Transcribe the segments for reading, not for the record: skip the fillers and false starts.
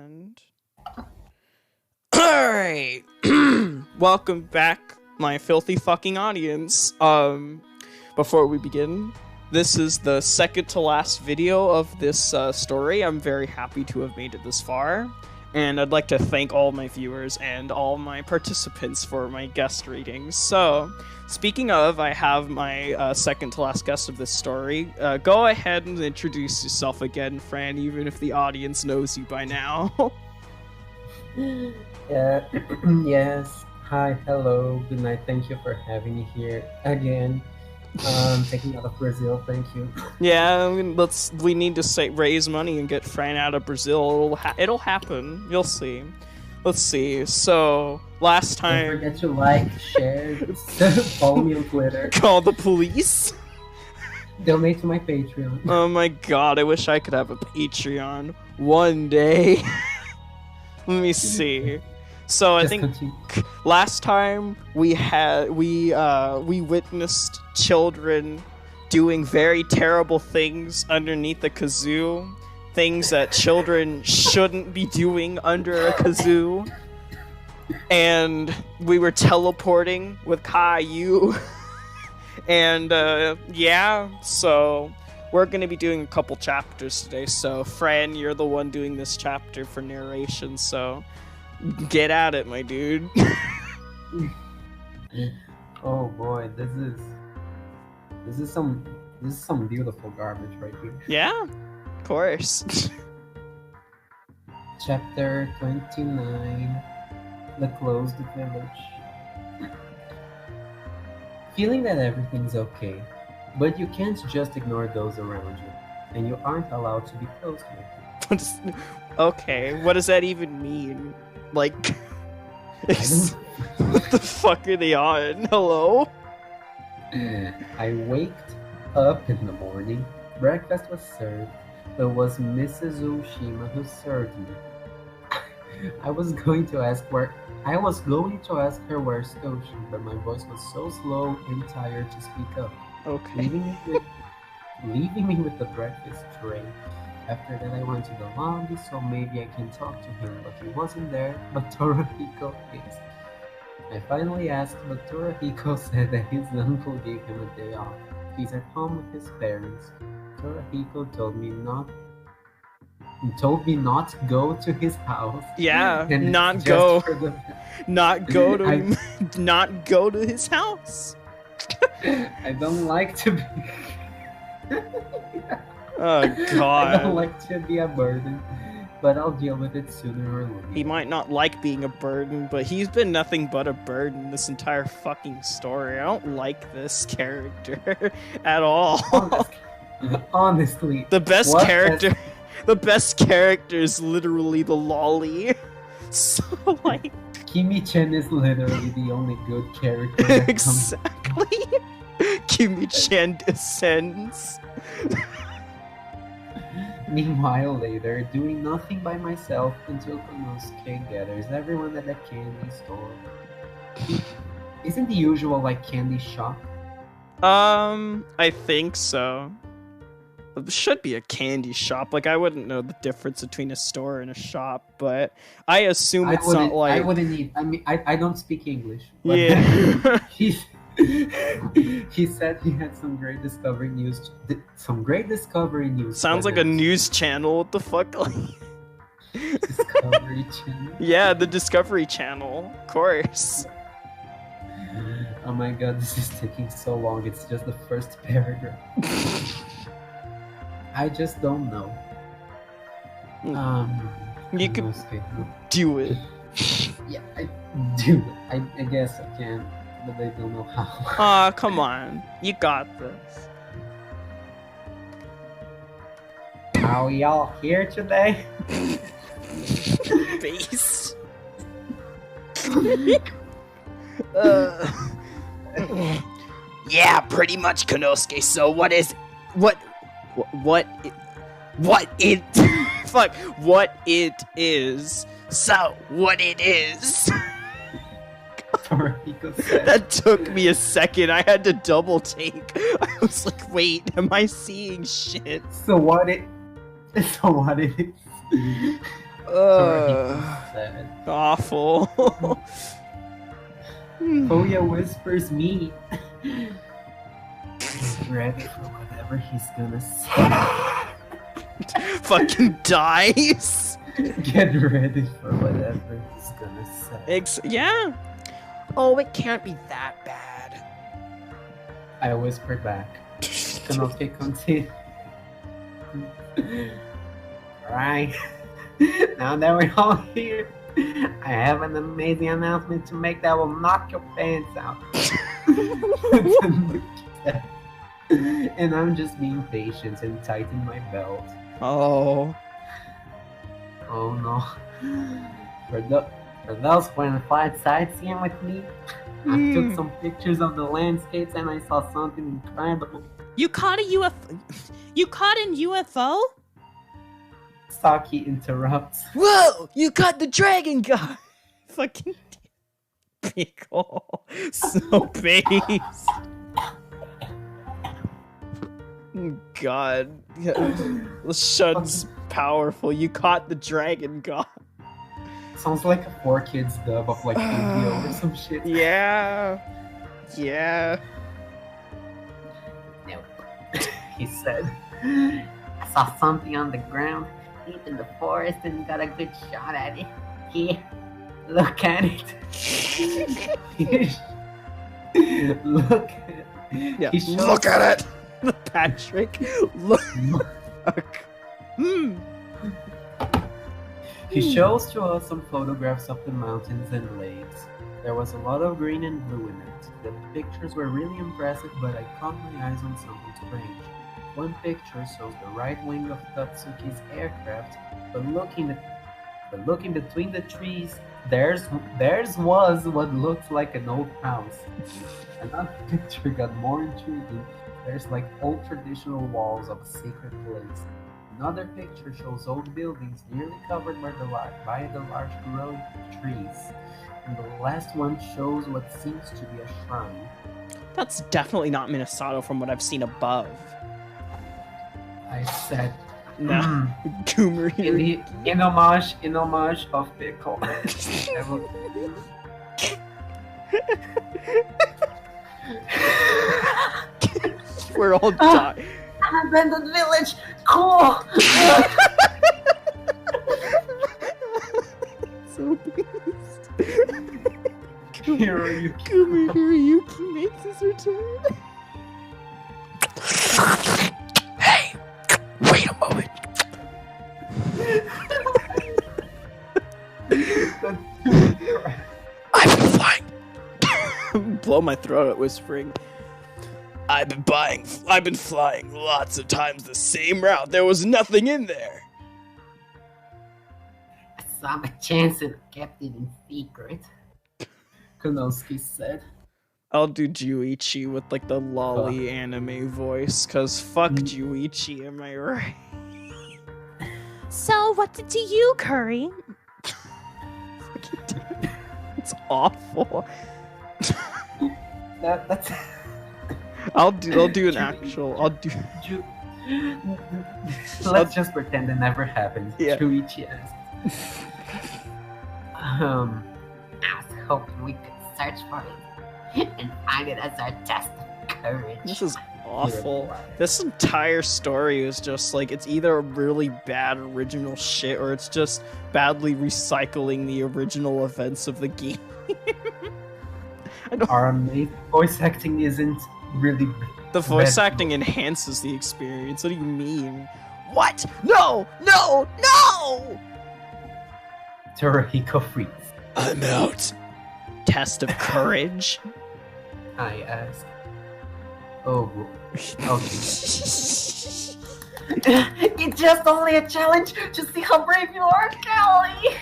And alright. Welcome back, my filthy fucking audience. Before we begin, this is the second to last video of this story. I'm very happy to have made it this far. And I'd like to thank all my viewers and all my participants for my guest readings. So, speaking of, I have my second to last guest of this story. Go ahead and introduce yourself again, Fran, even if the audience knows you by now. Yes. Hi, hello, good night. Thank you for having me here again. Taking out of Brazil, thank you. Yeah, I mean, we need to raise money and get Fran out of Brazil. It'll happen. You'll see. Let's see. So last time, Don't forget to like, share, follow me on Twitter. Call the police. Donate to my Patreon. Oh my god, I wish I could have a Patreon one day. Let me see. So I think last time we witnessed children doing very terrible things underneath the kazoo, things that children shouldn't be doing under a kazoo, and we were teleporting with Caillou, and yeah, so we're gonna be doing a couple chapters today. So Fran, you're the one doing this chapter for narration, so get at it, my dude. Oh boy, this is some beautiful garbage right here. Yeah, of course. Chapter 29, The Closed Village. Feeling that everything's okay, but you can't just ignore those around you, and you aren't allowed to be close with them. Okay, what does that even mean? Like, what the fuck are they on? Hello? I waked up in the morning. Breakfast was served. It was Mrs. Ushima who served me. I was going to ask her where's Ocean, but my voice was so slow and tired to speak up. Okay. Leaving me with the breakfast tray. After that, I went to the lobby, so maybe I can talk to him, but he wasn't there, but Torahiko is. I finally asked, but Torahiko said that his uncle gave him a day off. He's at home with his parents. Torahiko told me not go to his house. Yeah, not go to his house. I don't like to be Oh god. I don't like to be a burden, but I'll deal with it sooner or later. He might not like being a burden, but he's been nothing but a burden this entire fucking story. I don't like this character at all. Honestly, the best character is literally the lolly. So like, Kimi-chan is literally the only good character that exactly. Kimi-chan descends. Meanwhile, later, doing nothing by myself until Konosuke gathers everyone at the candy store. Isn't the usual like candy shop? I think so. It should be a candy shop. Like, I wouldn't know the difference between a store and a shop, but I assume it's not like... I wouldn't need... I mean, I don't speak English. But yeah. He said he had some great discovery news. Sounds like a news channel. What the fuck? Discovery Channel? Yeah, the Discovery Channel. Of course. Oh my god, this is taking so long. It's just the first paragraph. I just don't know. You can do it. Yeah, I do it. I guess I can, but I don't know how. Aw, come on. You got this. How are y'all here today? Base. Yeah, pretty much, Konosuke. So what it fuck, what it is. So, what it is. That took me a second. I had to double take. I was like, wait, am I seeing shit? So what it is. Said. Awful. Koya whispers me. Get ready for whatever he's gonna say. Fucking dies. Get ready for whatever he's gonna say. Yeah. Oh, it can't be that bad. I whispered back. Konosuke continued. Alright. Now that we're all here, I have an amazing announcement to make that will knock your pants out. And I'm just being patient and tightening my belt. Oh. Oh no. For those who want to find sightseeing with me, I took some pictures of the landscapes and I saw something incredible. You caught a UFO? You caught an UFO? Saki interrupts. Whoa! You caught the dragon guy! Fucking pickle. So based. God. The shun's powerful. You caught the dragon god. Sounds like a 4Kids dub of like Yu-Gi-Oh or some shit. Yeah. Yeah. No. He said, I saw something on the ground deep in the forest and got a good shot at it. Here, look at it. Look at it. Yeah. Look at it. Patrick. Look. He shows to us some photographs of the mountains and lakes. There was a lot of green and blue in it. The pictures were really impressive, but I caught my eyes on something strange. One picture shows the right wing of Tatsuki's aircraft, but looking between the trees, theirs was what looked like an old house. Another picture got more intriguing. There's like old traditional walls of a sacred place. Another picture shows old buildings nearly covered by the large growing trees. And the last one shows what seems to be a shrine. That's definitely not Minasato from what I've seen above. I said, no. Goomer in homage of Pickle. We're all dying. An abandoned village! Cool! So pleased. Hiroyuki. Hiroyuki makes his return. Hey! Wait a moment. I've been flying. Blow my throat out whispering. I've been flying lots of times the same route. There was nothing in there. I saw my chance and kept it in secret. Konosuke said. I'll do Juichi with like the lolly anime voice, cause fuck Juichi, am I right? So what to do you, Curry? It's awful. That's I'll do an actual. Let's just pretend it never happened. Yeah. Chuichi asked. I was hoping we could search for it and find it as our test of courage. This is awful. This entire story is just like, it's either a really bad original shit or it's just badly recycling the original events of the game. Our amazing voice acting isn't really. The voice acting enhances the experience. What do you mean? What? No! No! No! Torihiko freeze. I'm out. Test of courage? I asked. Oh, okay. It's just only a challenge to see how brave you are, Kelly.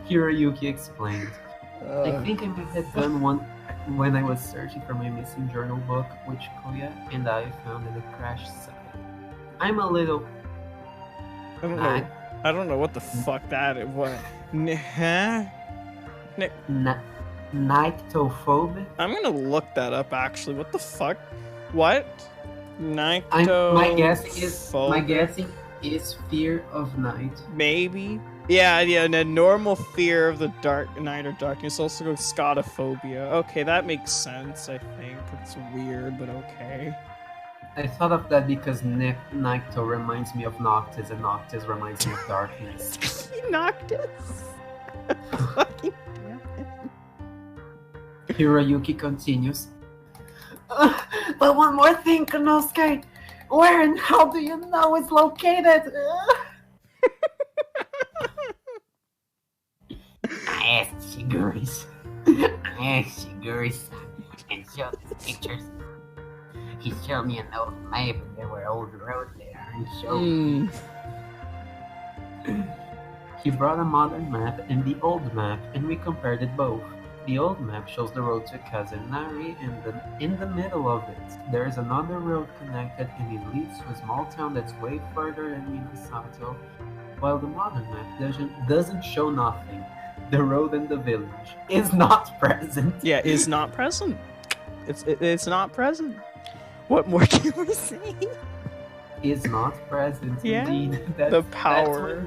Hiroyuki explained. I think I might have done one when I was searching for my missing journal book, which Koya and I found in a crash site. I'm a little. I don't know what the fuck that is. What? Nyctophobic? I'm gonna look that up actually. What the fuck? What? My guessing is fear of night. Maybe. Yeah, and a normal fear of the dark night or darkness. Also scotophobia. Okay, that makes sense, I think. It's weird, but okay. I thought of that because Nikto reminds me of Noctis, and Noctis reminds me of darkness. Noctis! Fucking damn it. Hiroyuki continues. But one more thing, Konosuke! Where and how do you know it's located? I asked Shiguris. And showed his pictures. He showed me an old map, and there were old roads there, and showed He brought a modern map and the old map, and we compared it both. The old map shows the road to Kazunari, and in the middle of it, there is another road connected, and it leads to a small town that's way further than Minasato, while the modern map doesn't show nothing. The road and the village is not present. Yeah, is not present. It's not present. What more can we say? Is not present, yeah, indeed. The power.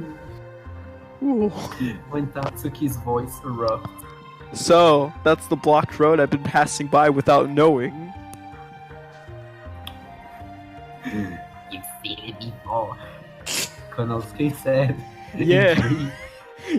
When Tatsuki's voice erupts. So, that's the blocked road I've been passing by without knowing. You've seen it before. Konosuke said. Yeah.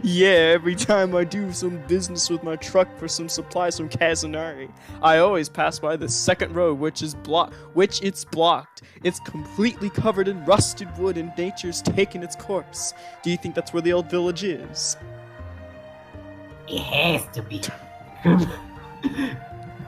Yeah, every time I do some business with my truck for some supplies from Kazunari, I always pass by the second road, which it's blocked. It's completely covered in rusted wood, and nature's taken its course. Do you think that's where the old village is? It has to be.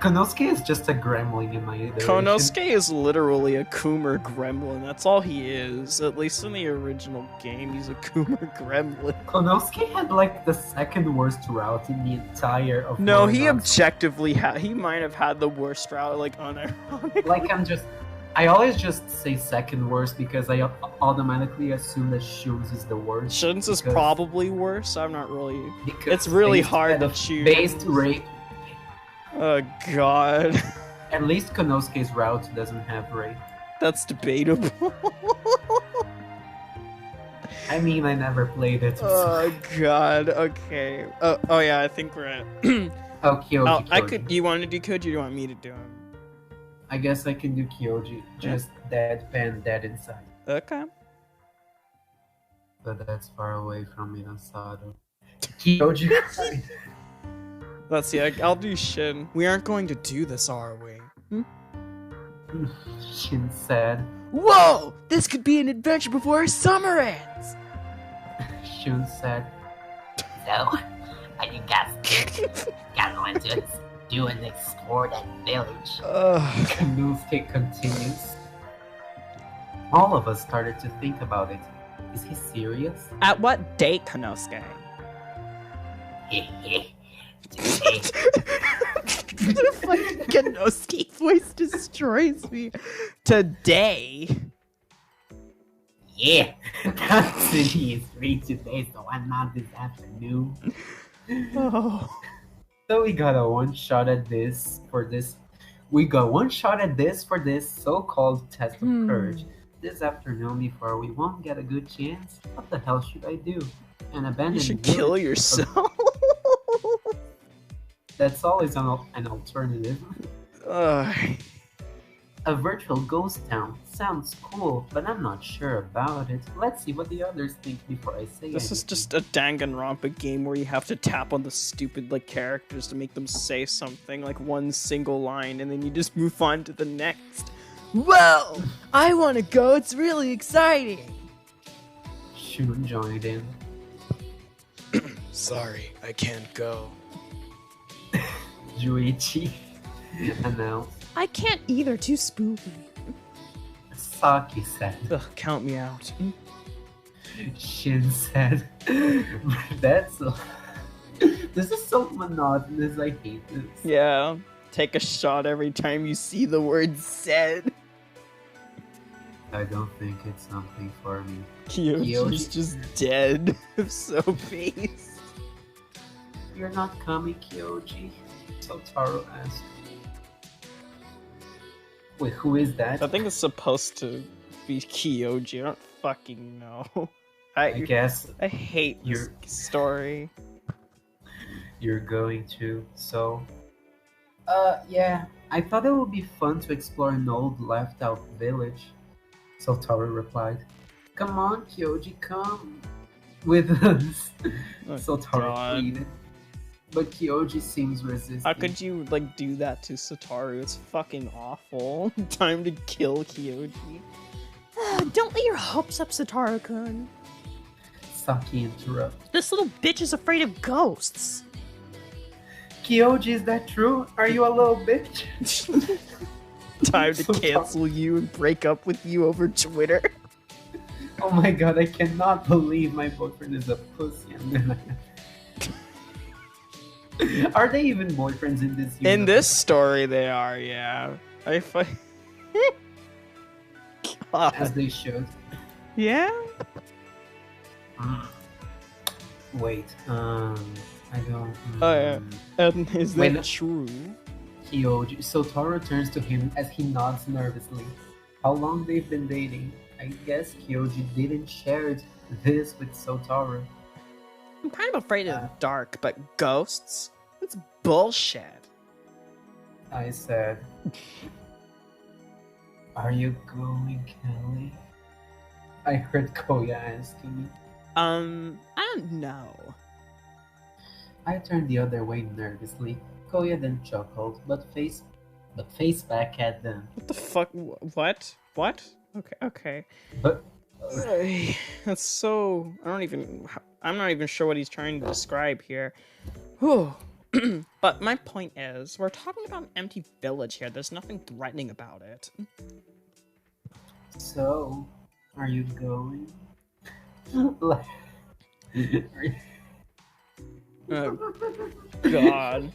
Konosuke is just a gremlin in my iteration. Konosuke is literally a Coomer gremlin. That's all he is. At least in the original game, he's a Coomer gremlin. Konosuke had like the second worst route in the entire of No, he objectively he might have had the worst route, like unironically. Like I always just say second worst because I automatically assume that Shun's is the worst. Shun's is probably worse. I'm not really. It's really hard to choose. Based rate. Oh god. At least Konosuke's route doesn't have rate. That's debatable. I mean, I never played it. Oh god. Okay. Oh yeah, I think we're at. Kyoji. I could. Do you want to do Kyoji? Or do you want me to do him? I guess I can do Kyoji. Just deadpan, dead inside. Okay. But that's far away from Minasato. Kyoji. Let's see, I'll do Shin. We aren't going to do this, are we? Shin said. Whoa! This could be an adventure before summer ends! Shun said. So, are you guys going to do and explore that village? Konosuke continues. All of us started to think about it. Is he serious? At what date, Konosuke? Konosuke's voice destroys me. Today. Yeah, City is free today, so why not this afternoon? Oh. So we got a one shot at this for this. We got one shot at this for this so-called test of courage. This afternoon, before we won't get a good chance, what the hell should I do? An abandoned You should kill yourself. That's always an alternative. A virtual ghost town. Sounds cool, but I'm not sure about it. Let's see what the others think before I say This is just a Danganronpa game where you have to tap on the stupid characters to make them say something, like one single line, and then you just move on to the next. Well, I want to go. It's really exciting. Shun joined in. Sorry, I can't go. Juichi announced. I can't either, too spooky. Saki said. Ugh, count me out. Shin said. That's this is so monotonous, I hate this. Yeah, take a shot every time you see the word said. I don't think it's something for me. Kyoji's just dead. So based. You're not coming, Kyoji? So Taro asked. Wait, who is that? I think it's supposed to be Kyoji. I don't fucking know. I guess I hate this story. you're going to. So, yeah. I thought it would be fun to explore an old left-out village. So Toru replied, "Come on, Kyoji, come with us." Oh, So Toru God. pleaded. But Kyoji seems resistant. How could you like do that to Satoru? It's fucking awful. Time to kill Kyoji. Don't let your hopes up, Satoru-kun. Saki interrupts. This little bitch is afraid of ghosts. Kyoji, is that true? Are you a little bitch? Time to cancel you and break up with you over Twitter. Oh my god, I cannot believe my boyfriend is a pussy. Are they even boyfriends in this universe? In this story, they are, yeah. God. As they should. Yeah? Wait, I don't... Oh, yeah. And is Wait, that no. true? Kyoji. Sotaro turns to him as he nods nervously. How long they've been dating? I guess Kyoji didn't share this with Sotaro. I'm kind of afraid of the dark, but ghosts? That's bullshit. I said, "Are you going, Kelly?" I heard Koya asking me. I don't know. I turned the other way nervously. Koya then chuckled, but faced back at them. What the fuck? What? What? Okay. But That's so... I'm not even sure what he's trying to describe here. Whew. But my point is, we're talking about an empty village here. There's nothing threatening about it. so, are you going? Oh, God.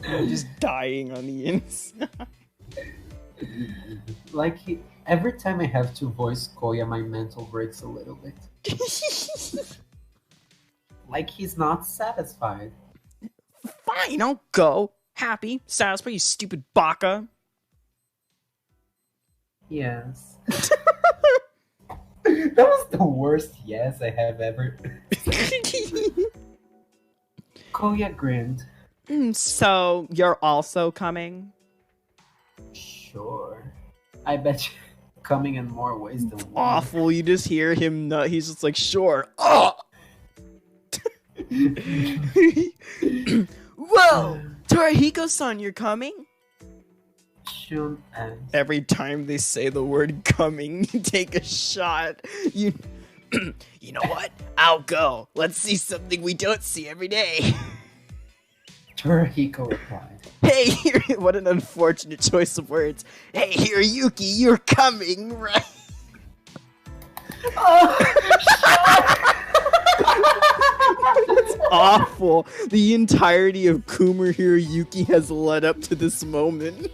I'm just dying on the inside. Every time I have to voice Koya, my mental breaks a little bit. Like he's not satisfied. Fine, I'll go. Happy, satisfied, you stupid baka. Yes. That was the worst yes I have ever. Koya grinned. So, you're also coming? Sure. I bet you coming in more ways than one. Awful, you just hear him nut. He's just like, sure. Oh! Whoa! Torihiko-san, you're coming? Shun asked. Every time they say the word coming, you take a shot. You know what? I'll go. Let's see something we don't see every day. Torihiko replied. Hey, what an unfortunate choice of words. Hey, Hiroyuki, you're coming, right? That's awful. The entirety of Kumar Hiroyuki has led up to this moment.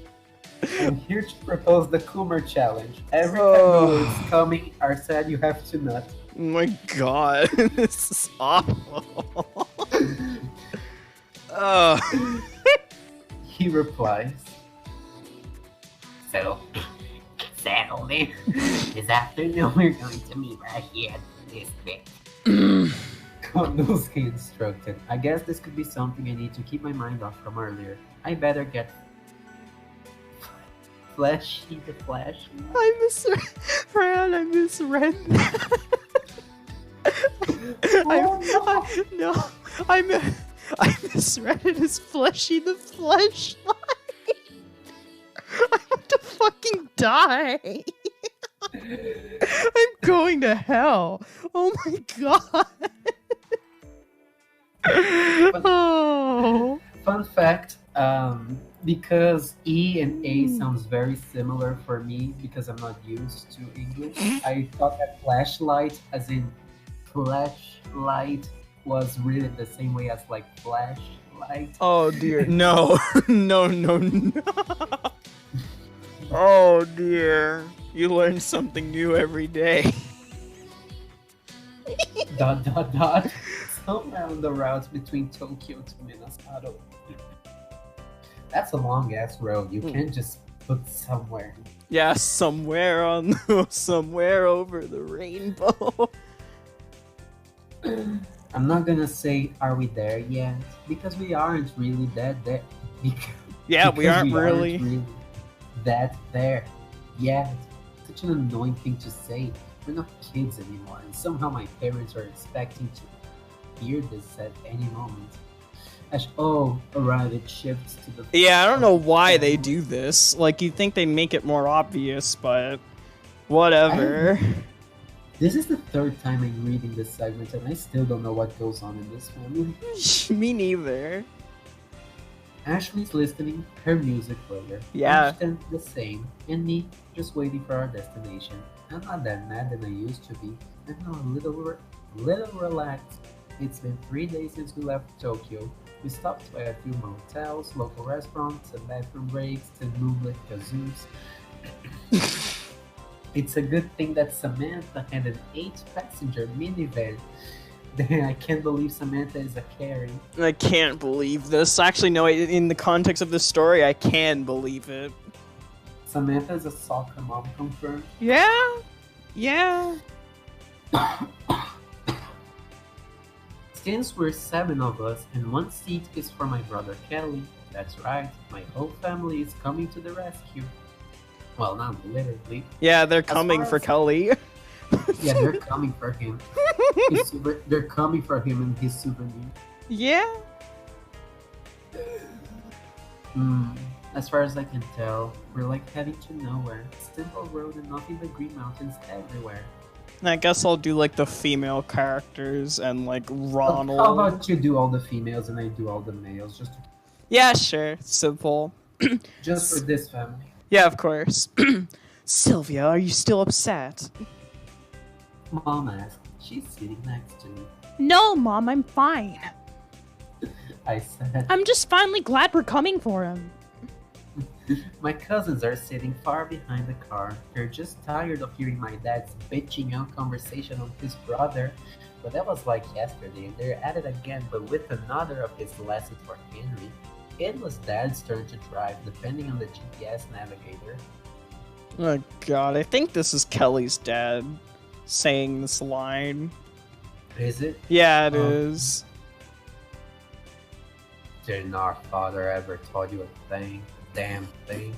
I'm here to propose the Kumar challenge. Every time the words coming are said, you have to nut. Oh my god, this is awful. He replies. So, settle it. This afternoon we're going to meet right here at this bit. Kondosuke instructed. I guess this could be something I need to keep my mind off from earlier. I better get fleshy the flash. Fran, I misread that. I misread it as fleshy the fleshlight. I want to fucking die. I'm going to hell. Oh my god. Oh. Fun fact, because E and A sounds very similar for me because I'm not used to English, I thought that flashlight, as in flashlight, was really the same way as like flashlight. Oh dear, no. No. Oh dear, you learn something new every day. ... Somewhere on the route between Tokyo to Minasato. That's a long ass road. You can't just But somewhere. Yeah, somewhere on somewhere over the rainbow. I'm not gonna say are we there yet, because we aren't really that there. Yeah, we Because aren't really. aren't really that there yet. Such an annoying thing to say. We're not kids anymore, and somehow my parents are expecting to hear this at any moment. Alright, it shifts to the. Yeah, I don't know why they do this. Like, you'd think they'd make it more obvious, but whatever. This is the third time I'm reading this segment, and I still don't know what goes on in this family. Me neither. Ashley's listening her music player. Yeah. Understand the same, and me just waiting for our destination. I'm not that mad than I used to be. I'm now a little relaxed. It's been 3 days since we left Tokyo. We stopped by a few motels, local restaurants, and bathroom breaks, and moonlit kazoos. It's a good thing that Samantha had an 8-passenger minivan. I can't believe Samantha is a carry. I can't believe this. Actually, no, in the context of this story, I can believe it. Samantha is a soccer mom, confirmed. Yeah? Yeah. Since we're 7 of us and 1 seat is for my brother Kelly, that's right, my whole family is coming to the rescue. Well, not literally. Yeah, they're coming for Kelly. Yeah, they're coming for him. They're coming for him and his souvenir. Yeah. As far as I can tell, we're like heading to nowhere. Simple road and nothing but green mountains everywhere. I guess I'll do like the female characters and like Ronald. How about you do all the females and I do all the males? Yeah, sure. Simple. Just for this family. Yeah, of course. Sylvia, are you still upset? Mom asked. She's sitting next to me. No, Mom, I'm fine. I said. I'm just finally glad we're coming for him. My cousins are sitting far behind the car. They're just tired of hearing my dad's bitching out conversation on his brother. But that was like yesterday, and they're at it again, but with another of his lessons for Henry. It was Dad's turn to drive, depending on the GPS navigator. Oh god, I think this is Kelly's dad saying this line. Is it? Yeah, it is. Didn't our father ever taught you a damn thing?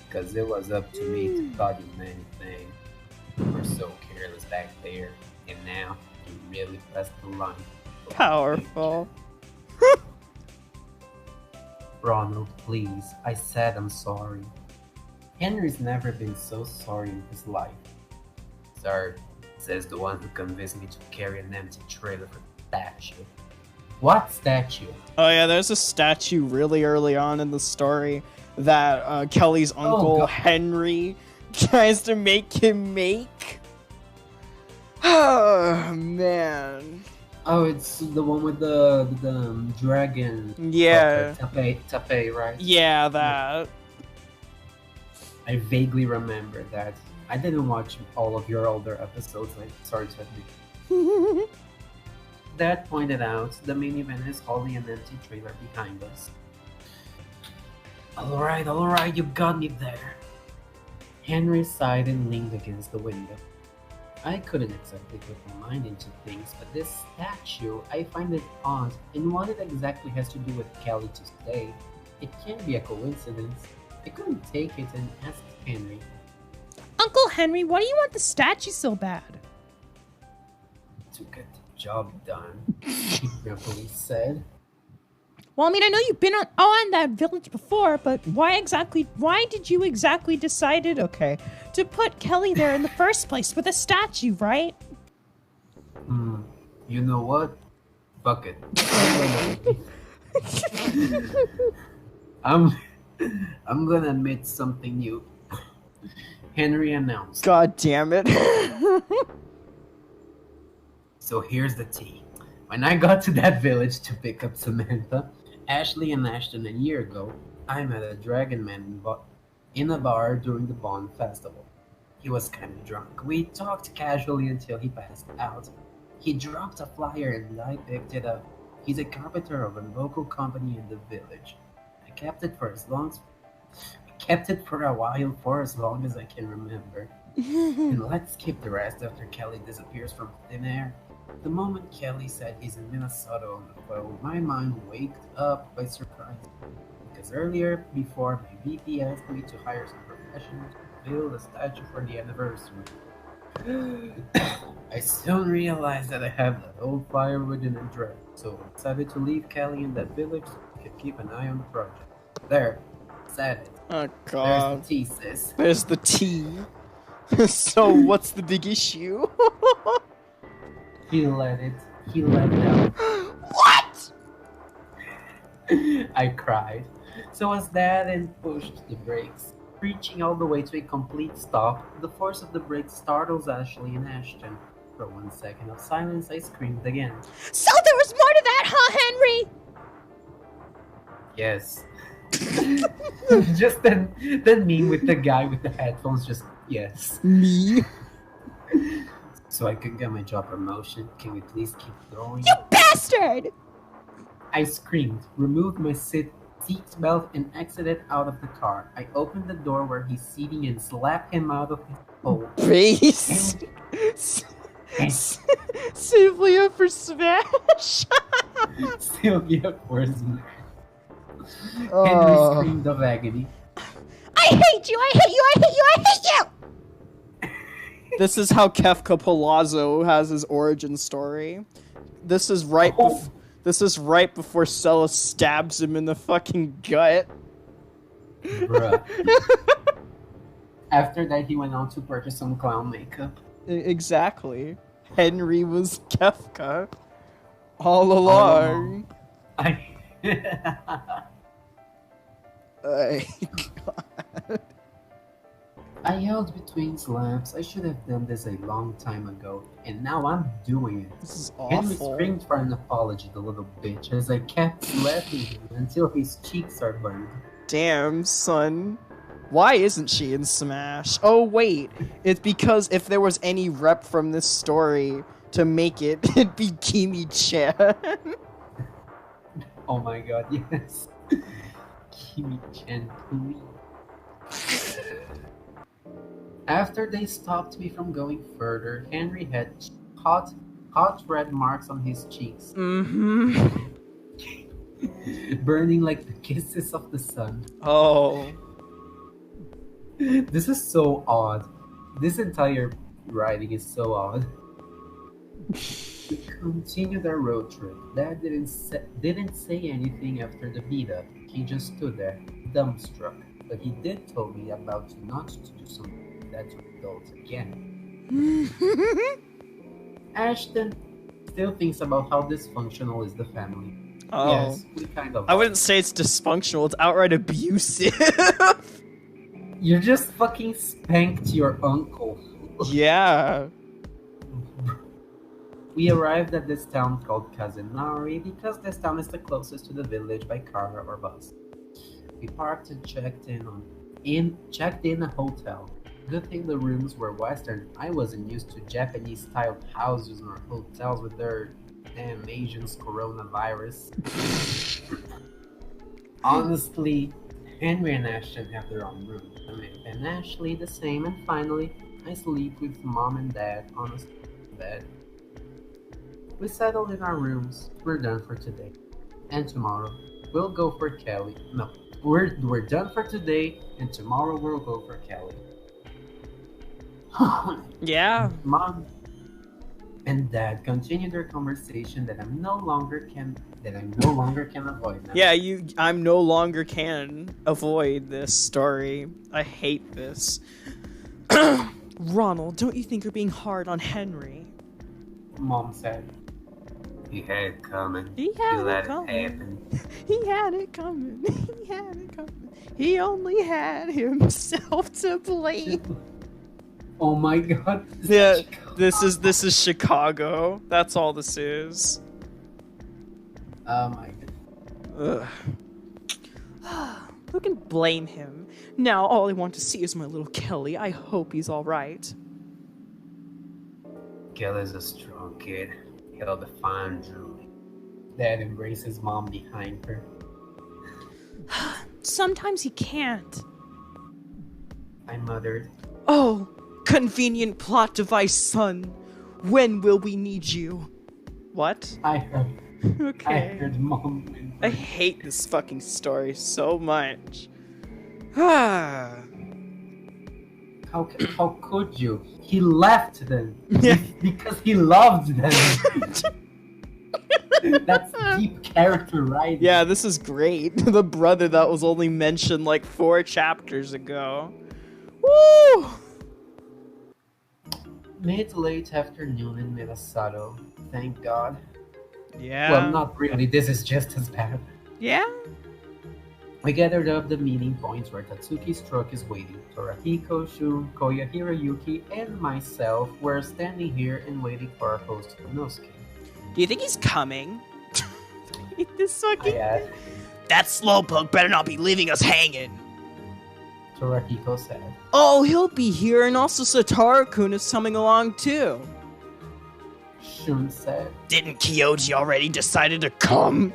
Because it was up to me to taught you many things. You were so careless back there, and now you really pressed the line. Powerful. Ronald, please. I said I'm sorry. Henry's never been so sorry in his life. Sir, says the one who convinced me to carry an empty trailer for the statue. What statue? Oh yeah, there's a statue really early on in the story that Kelly's uncle Henry tries to make him make. Oh man. Oh, it's the one with the dragon. Yeah. Tape, right? Yeah, that. I vaguely remember that. I didn't watch all of your older episodes, like, sorry to admit. Dad pointed out the minivan is hauling an empty trailer behind us. Alright, you got me there. Henry sighed and leaned against the window. I couldn't exactly put my mind into things, but this statue, I find it odd, and what it exactly has to do with Kelly to stay. It can't be a coincidence. I couldn't take it and asked Henry. Uncle Henry, why do you want the statue so bad? To get the job done, he grumpily said. Well, I mean, I know you've been on that village before, but why did you exactly decided, to put Kelly there in the first place with a statue, right? You know what? Fuck it. I'm gonna admit something new. Henry announced. God damn it. So here's the tea. When I got to that village to pick up Samantha, Ashley and Ashton a year ago, I met a dragon man in a bar during the Bond Festival. He was kind of drunk. We talked casually until he passed out. He dropped a flyer and I picked it up. He's a carpenter of a local company in the village. I kept it for as long I kept it for a while, for as long as I can remember. And let's skip the rest after Kelly disappears from thin air. The moment Kelly said he's in Minnesota on the phone, my mind waked up by surprise. Because earlier, before, my VP asked me to hire some professionals to build a statue for the anniversary. I soon realized that I have that old firewood in a drawer, so I decided to leave Kelly in that village so I could keep an eye on the project. There, said it. Oh There's god. the tea, sis. There's the T. So what's the big issue? He let down. What? I cried. So as Dad and pushed the brakes, reaching all the way to a complete stop, the force of the brakes startles Ashley and Ashton. For 1 second of silence, I screamed again. So there was more to that, huh, Henry? Yes. Just then me with the guy with the headphones, just yes. Me? So I could get my job promotion. Can we please keep going? You bastard! I screamed, removed my seat belt, and exited out of the car. I opened the door where he's sitting and slapped him out of his hole. Base. Sylvia for Smash. Sylvia forced me. Henry Oh. screamed of agony. I hate you! I hate you! I hate you! I hate you! This is how Kefka Palazzo has his origin story. This is right. Oh. This is right before Sella stabs him in the fucking gut. Bruh. After that, he went on to purchase some clown makeup. Exactly. Henry was Kefka all along. I... God. I yelled between slaps. I should have done this a long time ago, and now I'm doing it. This is Henry awful. screamed for an apology, the little bitch, as I kept slapping him until his cheeks are burned. Damn, son. Why isn't she in Smash? Oh, wait. It's because if there was any rep from this story to make it, it'd be Kimi-chan. Oh my god, yes. Kimi-chan, please. After they stopped me from going further, Henry had hot red marks on his cheeks, Mm-hmm. burning like the kisses of the sun. Oh. This is so odd. This entire writing is so odd. We continued our road trip. Dad didn't say anything after the beat-up. He just stood there, dumbstruck. But he did tell me about not to do something like that to adults again. Ashton still thinks about how dysfunctional is the family. Oh. Yes, we kind of I wouldn't say it's dysfunctional, it's outright abusive. You just fucking spanked your uncle. Yeah. We arrived at this town called Kazunari because this town is the closest to the village by car or bus. We parked and checked in a hotel. Good thing the rooms were Western. I wasn't used to Japanese-styled houses or hotels with their damn Asians coronavirus. Honestly, Henry and Ashton have their own room. And Ashley the same. And finally, I sleep with Mom and Dad on a bed. We settled in our rooms. We're done for today. And tomorrow, we'll go for Kelly. No, we're done for today, and tomorrow we'll go for Kelly. Yeah. Mom and Dad continued their conversation that I no longer can avoid now. Yeah, I'm no longer can avoid this story. I hate this. Ronald, don't you think you're being hard on Henry? Mom said, "He had it coming. He had it let coming. it happen." He had it coming. He had it coming. He only had himself to blame. Oh my god. Yeah, this is Chicago. That's all this is. Oh my god. Ugh. Who can blame him? Now all I want to see is my little Kelly. I hope he's alright. Kelly's a strong kid. He'll define Julie. Dad embraces Mom behind her. sometimes you can't. I muttered. Oh, convenient plot device, son. When will we need you? What? I heard. I Okay. heard Mom. I hate this fucking story so much. Ah. How could you? He left them. Yeah. Because he loved them. That's deep character writing. Yeah, this is great. The brother that was only mentioned like 4 chapters ago. Woo! Mid-late afternoon in Minnesota. Thank God. Yeah. Well, not really. This is just as bad. Yeah. We gathered up the meeting point where Tatsuki's truck is waiting. Torahiko, Shun, Koya, Hiroyuki, and myself were standing here and waiting for our host, Konosuke. Do you think he's coming? This I fucking. asked. That slowpoke better not be leaving us hanging. Torahiko said. Oh, he'll be here, and also Satoru-kun is coming along too. Shun said. Didn't Kyoji already decided to come?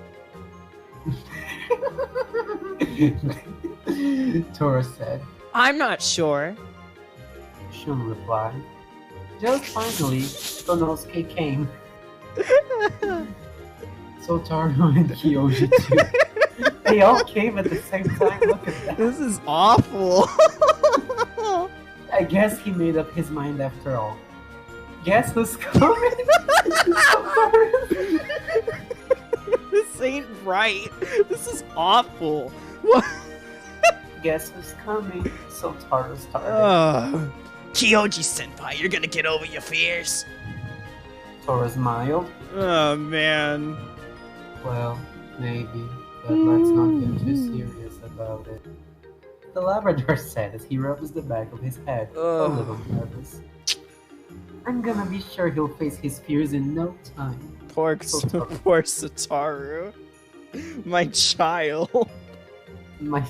Tora said. I'm not sure. Shun replied. Just finally, Konosuke came. So Taro and Kyoji too. They all came at the same time. Look at that. This is awful. I guess he made up his mind after all. Guess who's coming? This ain't right. This is awful. What? Guess who's coming? So Taro started. Kyoji senpai, you're gonna get over your fears. Tora smiled. Oh man. Well, maybe, but let's not get too serious about it. The Labrador said as he rubs the back of his head, a little nervous. I'm gonna be sure he'll face his fears in no time. Poor Satoru. My child. My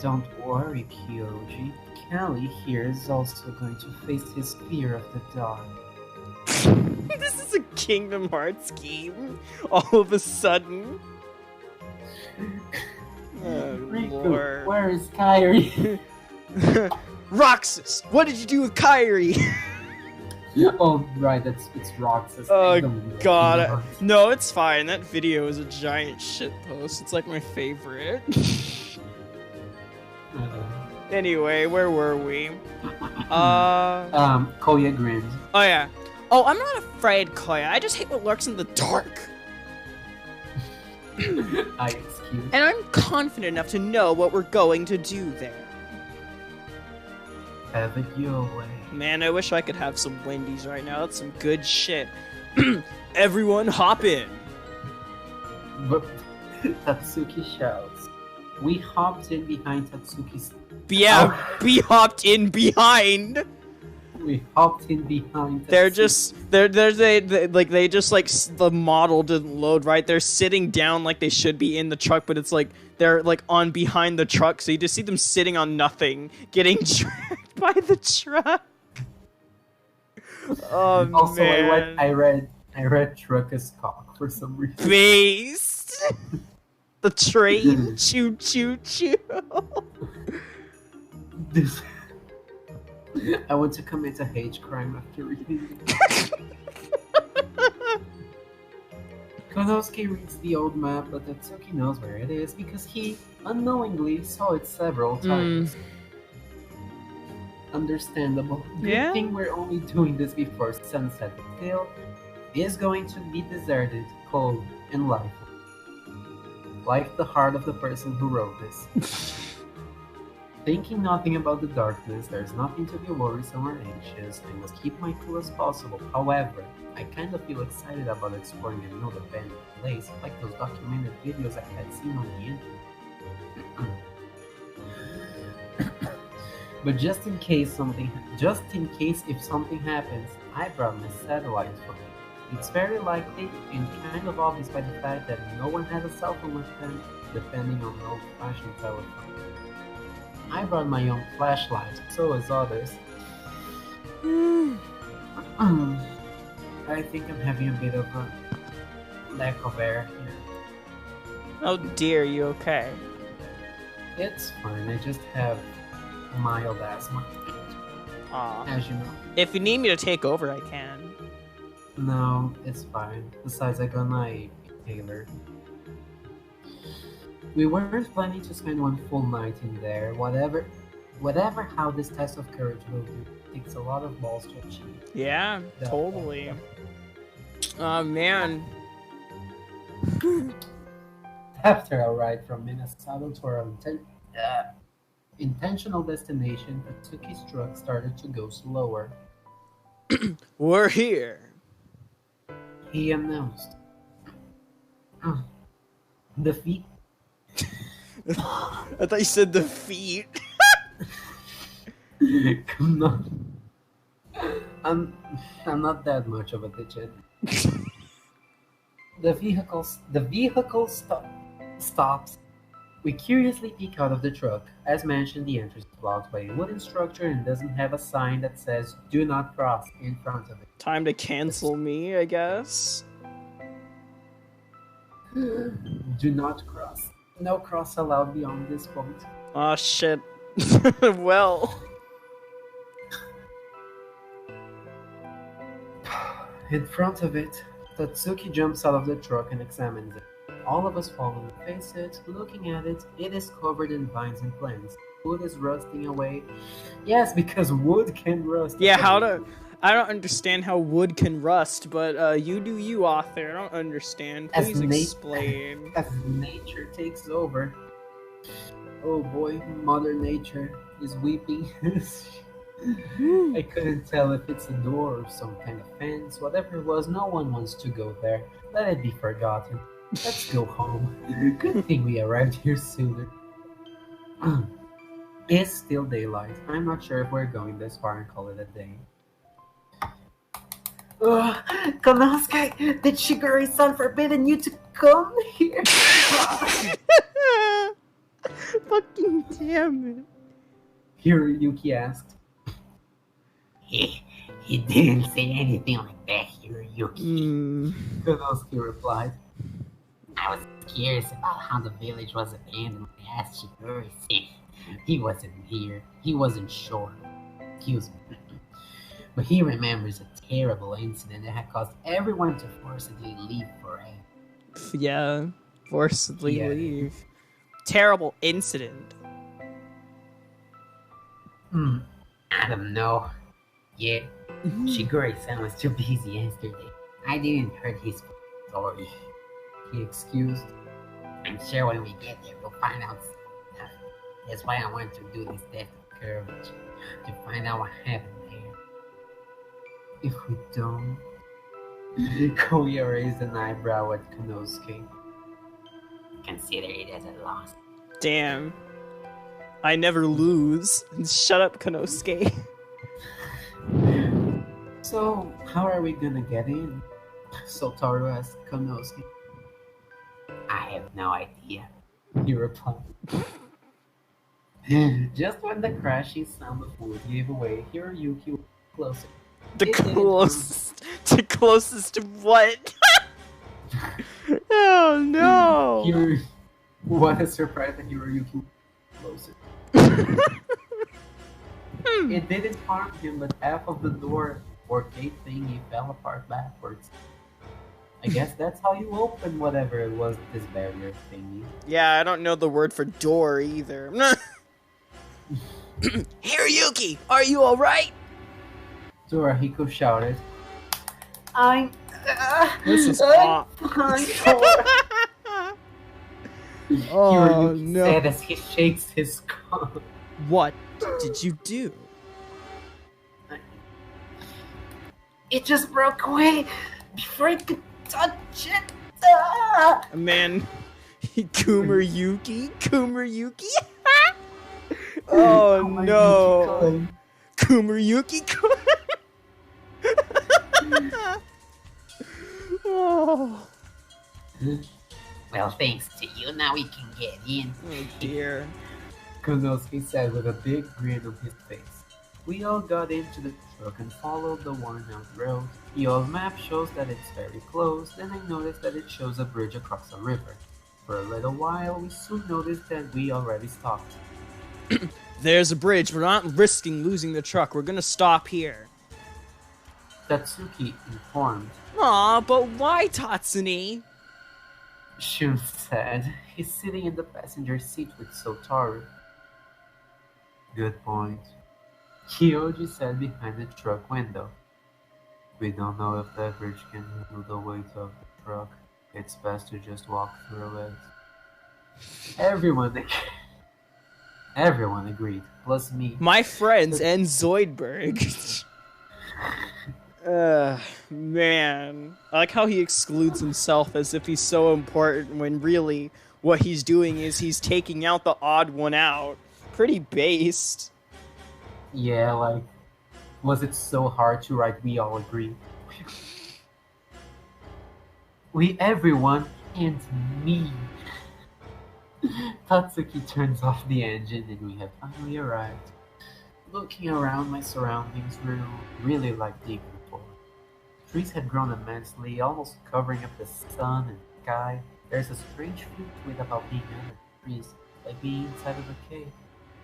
don't worry, Kyoji. Kelly here is also going to face his fear of the dark. This is a Kingdom Hearts game. All of a sudden. Oh, Riku, Lord. where is Kairi? Roxas, what did you do with Kairi? Oh, right, it's Roxas. Oh, God. No, it's fine. That video is a giant shitpost. It's like my favorite. Anyway, where were we? Koya grinned. Oh, yeah. Oh, I'm not afraid, Koya. I just hate what lurks in the dark. I excuse. And I'm confident enough to know what we're going to do there. Have it your way. Man, I wish I could have some Wendy's right now. That's some good shit. Everyone hop in. But Tatsuki shouts. We hopped in behind Tatsuki's. Yeah, be hopped in behind. We hopped in behind. They're Tatsuki. just the model didn't load right. They're sitting down like they should be in the truck, but it's like they're like on behind the truck, so you just see them sitting on nothing, getting dragged by the truck. Oh Also, man! I read truck as cock for some reason. Based. The train, choo choo choo. This. I want to commit a hate crime after reading it. Konosuke reads the old map, but Tatsuki knows where it is because he unknowingly saw it several times. Understandable. Yeah. Good thing we're only doing this before sunset. Still, is going to be deserted, cold, and lifeless. Like the heart of the person who wrote this. Thinking nothing about the darkness, there's nothing to be worrisome or anxious. I must keep my cool as possible. However, I kind of feel excited about exploring another abandoned place, like those documented videos I had seen on the internet. But just in case if something happens, I brought my satellite for me. It's very likely and kind of obvious by the fact that no one has a cell phone with them, depending on an old-fashioned telephone. I brought my own flashlight, so as others. I think I'm having a bit of a lack of air here. Oh dear, you okay? It's fine. I just have mild asthma, Aw. as you know. If you need me to take over, I can. No, it's fine. Besides, I got my inhaler. We weren't planning to spend one full night in there. Whatever how this test of courage will do, it takes a lot of balls to achieve. Yeah, totally. Oh man. After a ride from Minnesota to our intentional destination, Tatsuki's truck started to go slower. We're here. He announced. The feet. I thought you said the feet. Come on. I'm not that much of a digit. The vehicle stops. We curiously peek out of the truck. As mentioned, the entrance is blocked by a wooden structure and doesn't have a sign that says "Do not cross" in front of it. Time to cancel me, I guess. Do not cross. No cross allowed beyond this point. Oh shit. Well. In front of it, Tatsuki jumps out of the truck and examines it. All of us follow and face it. Looking at it, it is covered in vines and plants. Wood is rusting away. Yes, because wood can rust. Yeah, I don't understand how wood can rust, but you do you, author. I don't understand. Please explain. As nature takes over. Oh boy, Mother Nature is weeping. I couldn't tell if it's a door or some kind of fence. Whatever it was, no one wants to go there. Let it be forgotten. Let's go home. Good thing we arrived here sooner. It's still daylight. I'm not sure if we're going this far and call it a day. Konosuke, did Shigure-san forbidden you to come here? Fucking damn it. Hiroyuki asked. He didn't say anything like that, Hiroyuki. Konosuke replied. I was curious about how the village was abandoned when I asked Shigure-san. He wasn't here. He wasn't sure. Excuse me. But he remembers a terrible incident that had caused everyone to forcibly leave forever. Yeah, forcibly Yeah. leave. Terrible incident. I don't know. Yeah, Shigure-san was too busy yesterday. I didn't hear his story. He excused. I'm sure when we get there, we'll find out stuff. That's why I want to do this test of courage. To find out what happened there. If we don't... Koya raised an eyebrow at Konosuke. Consider it as a loss. Damn. I never lose. Shut up, Konosuke. So, how are we gonna get in? Sotaro asked Konosuke. I have no idea. He replied. Just when the crashing sound of wood gave away, Hiroyuki was closer. The closest to what? Oh no! What a surprise that Hiroyuki was closer. It didn't harm him, but half of the door or gate thingy fell apart backwards. I guess that's how you open whatever it was, this barrier thingy. Yeah, I don't know the word for door either. Hiroyuki, are you alright? Torahiko shouted. This is I'm awful. fine. Oh Hiroyuki no. said as he shakes his skull. What did you do? It just broke away before I could touch it. Man, Kumaryuki? Oh no. Kumaryuki? Oh. Well, thanks to you, now we can get in. Oh dear. Konosuke said with a big grin on his face. We all got into the truck and followed the worn-out road. The old map shows that it's very close, then I noticed that it shows a bridge across a river. For a little while, we soon noticed that we already stopped. There's a bridge. We're not risking losing the truck. We're gonna stop here. Tatsuki informed. Aw, but why, Tatsuni? Shun said. He's sitting in the passenger seat with Sotaru. Good point. Kyoji said behind the truck window. We don't know if that bridge can handle the weight of the truck. It's best to just walk through it. Everyone agreed, plus me. My friends and Zoidberg. Man. I like how he excludes himself as if he's so important when really what he's doing is he's taking out the odd one out. Pretty based. Yeah, like, was it so hard to write we all agree? We, everyone, and me. Tatsuki turns off the engine and we have finally arrived. Looking around my surroundings really like the evening before. Trees had grown immensely, almost covering up the sun and sky. There's a strange feeling about being under the trees, like being inside of a cave.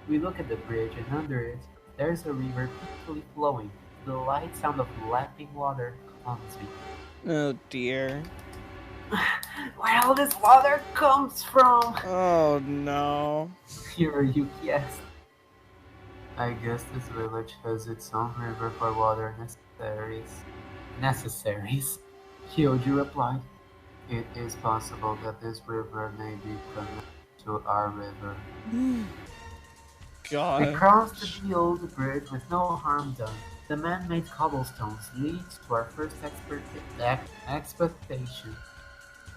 We look at the bridge and under it, there's a river peacefully flowing. The light sound of lapping water calms me. Oh dear. Where all this water comes from? Oh no. Hiroyuki asked. I guess this village has its own river for water necessaries. Kyoji replied. It is possible that this river may be connected to our river. God. We crossed the old bridge with no harm done. The man-made cobblestones lead to our first expectation.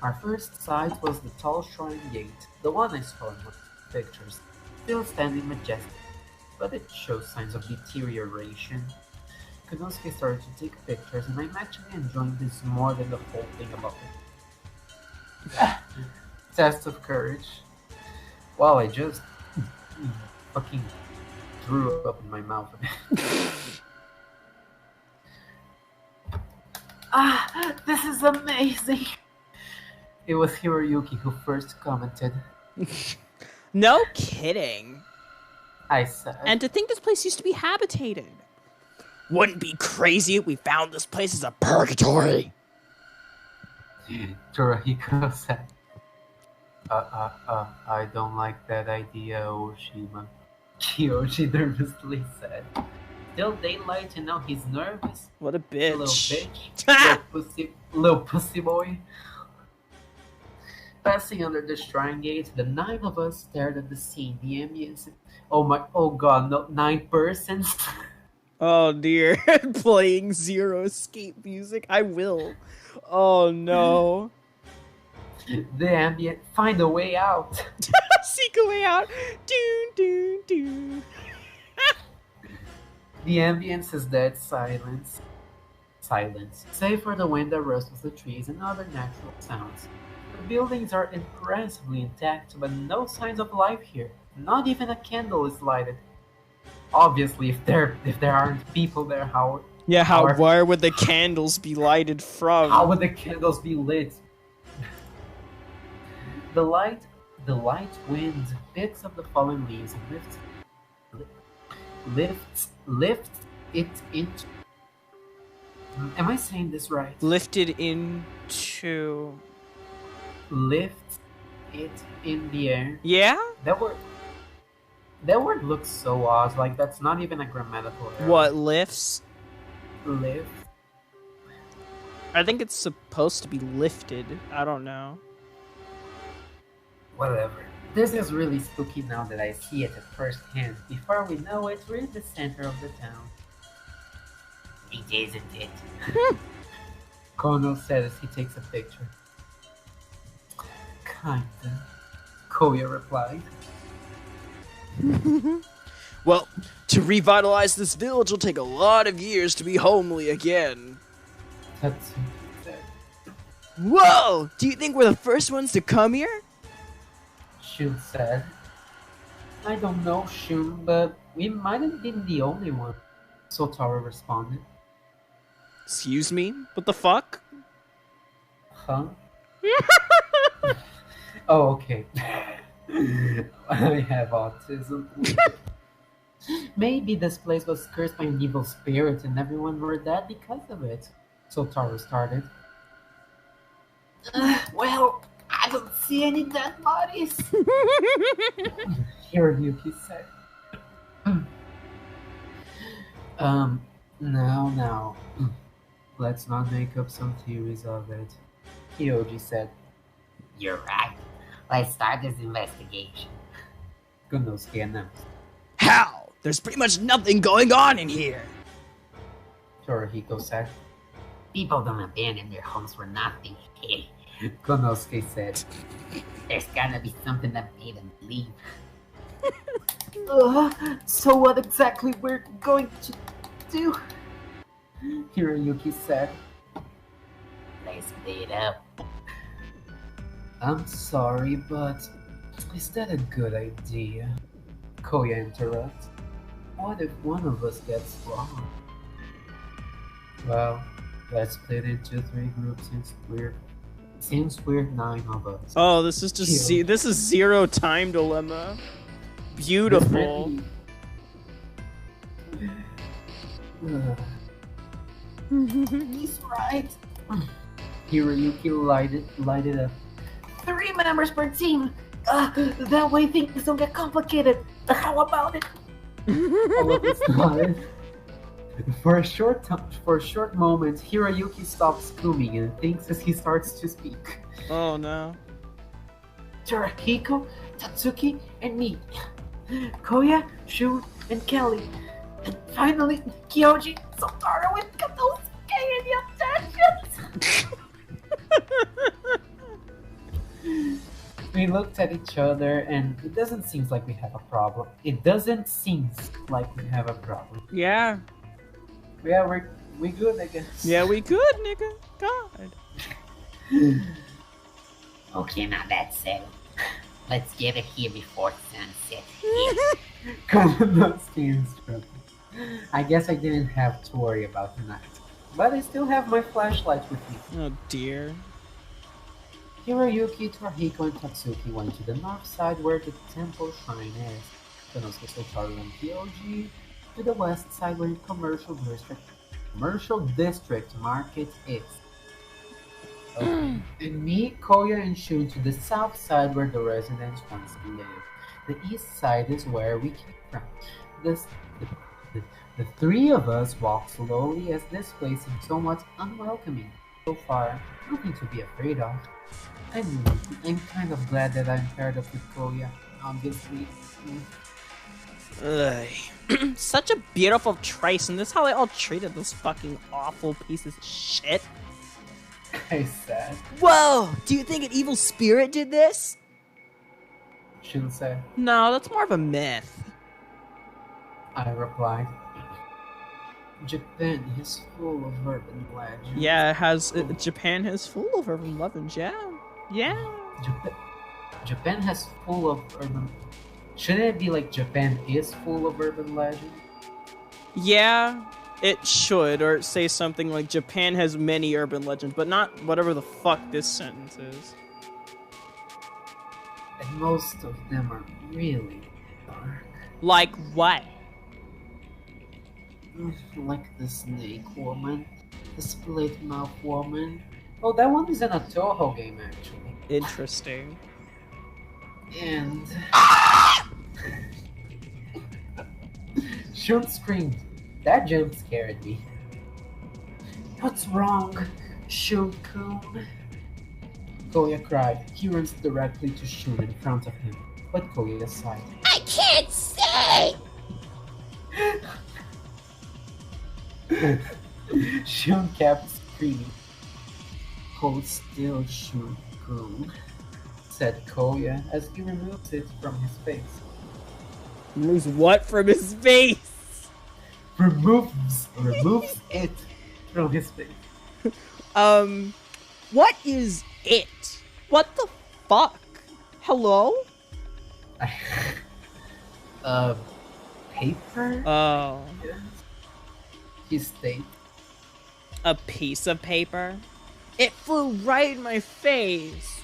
Our first sight was the tall shrine gate, the one I saw in my pictures, still standing majestic, but it shows signs of deterioration. Konosuke started to take pictures, and I'm actually enjoying this more than the whole thing about it. Test of courage. Wow, I just fucking threw up in my mouth. This is amazing! It was Hiroyuki who first commented. No kidding. I said. And to think this place used to be habitated. Wouldn't be crazy if we found this place as a purgatory. Torahiko said. I don't like that idea, Oshima. Kyoshi nervously said. Still daylight and now he's nervous. What a Little bitch. bitch. Little pussy boy. Passing under the shrine gate, the 9 of us stared at the scene. The ambience. Oh god, no, 9 persons. Oh dear. Playing Zero Escape music. I will. Oh no. The ambient. Find a way out. Seek a way out. Doon, doon, doon. The ambience is dead silence. Silence. Save for the wind that rustles the trees and other natural sounds. The buildings are impressively intact, but no signs of life here. Not even a candle is lighted. Obviously, if there aren't people there, Where would the candles be lighted from? how would the candles be lit? The light wind picks up the fallen leaves and lifts it into. Am I saying this right? Lifted into. Lifts it in the air. Yeah? That word looks so odd. Like that's not even a grammatical error. What, lifts? Lift. I think it's supposed to be lifted. I don't know. Whatever. This is really spooky now that I see it at first hand. Before we know it, we're in the center of the town. It isn't it? Kono said as he takes a picture. Kinda. Koya replied. Well, to revitalize this village will take a lot of years to be homely again. Tatsuki said. Whoa! Do you think we're the first ones to come here? Shun said. I don't know, Shun, but we might have been the only one. Sotaro responded. Excuse me? What the fuck? Huh? Oh, okay. I have autism. Maybe this place was cursed by an evil spirit and everyone were dead because of it. Sotaro started. Well, I don't see any dead bodies. Hiroyuki said. Now. Let's not make up some theories of it. Kyoji said. You're right. Let's start this investigation. Konosuke announced. How? There's pretty much nothing going on in here. Torihiko said. People don't abandon their homes for nothing. Konosuke said. There's gotta be something that made them leave. So what exactly we're going to do? Hiroyuki said. Let's split up. I'm sorry, but is that a good idea? Koya interrupts. What if one of us gets wrong? Well, let's split into 3 groups since we're 9 of us. Oh, this is just this is zero time dilemma. Beautiful. He's right. Hiroyuki lighted up. 3 members per team. That way things don't get complicated. How about it? All of us nodded. For a short moment, Hiroyuki stops screaming and thinks as he starts to speak. Oh no. Torihiko, Tatsuki, and me. Koya, Shun, and Kelly. And finally, Kyoji, Sotaro, and Konosuke in the attentions. We looked at each other and it doesn't seem like we have a problem. Yeah. Yeah, we good, I guess. Yeah, we good, nigga. God. Okay, now that's settled. Let's get it here before sunset. Konosuke instructed. I guess I didn't have to worry about the night. But I still have my flashlight with me. Oh dear. Hiroyuki, Torihiko, and Tatsuki went to the north side where the temple shrine is. Konosuke, Sotaro, and Kyoji to the west side where the commercial district market is. Okay. And me, Koya, and Shun to the south side where the residents once lived. The east side is where we came from. The 3 of us walk slowly as this place is somewhat unwelcoming. So far, nothing to be afraid of. I'm kind of glad that I'm paired up with Koya, obviously. Ugh. Such a beautiful trace, and this is how they all treated those fucking awful pieces of shit. I said. Whoa! Do you think an evil spirit did this? Shun said. No, that's more of a myth. I replied. Japan is full of urban legends. Yeah, Japan has full of urban legends, yeah. Yeah. Japan has full of urban... Shouldn't it be like Japan is full of urban legends? Yeah, it should, or say something like Japan has many urban legends, but not whatever the fuck this sentence is. And most of them are really dark. Like what? Like the snake woman, the split mouth woman. Oh, that one is in a Toho game, actually. Interesting. And... Shun screamed. That jump scared me. What's wrong, Shun-kun? Koya cried. He runs directly to Shun in front of him, but Koya sighed. I can't say! Shun kept screaming. Hold still, Shun-kun, said Koya as he removes it from his face. Removes what from his face? Removes it from his face. What is it? What the fuck? Hello? Paper? Oh. Yes. he stated. A piece of paper? It flew right in my face.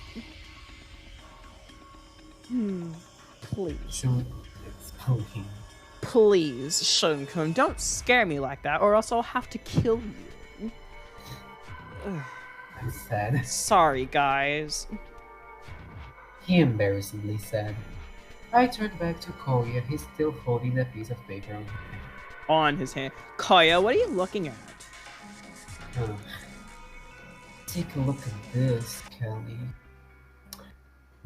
Please. Shun explained. Please, Shunkun, don't scare me like that, or else I'll have to kill you. I said. Sorry, guys. He embarrassingly said. I turned back to Koya. He's still holding that piece of paper on his hand. On his hand. Koya, what are you looking at? Take a look at this, Kelly.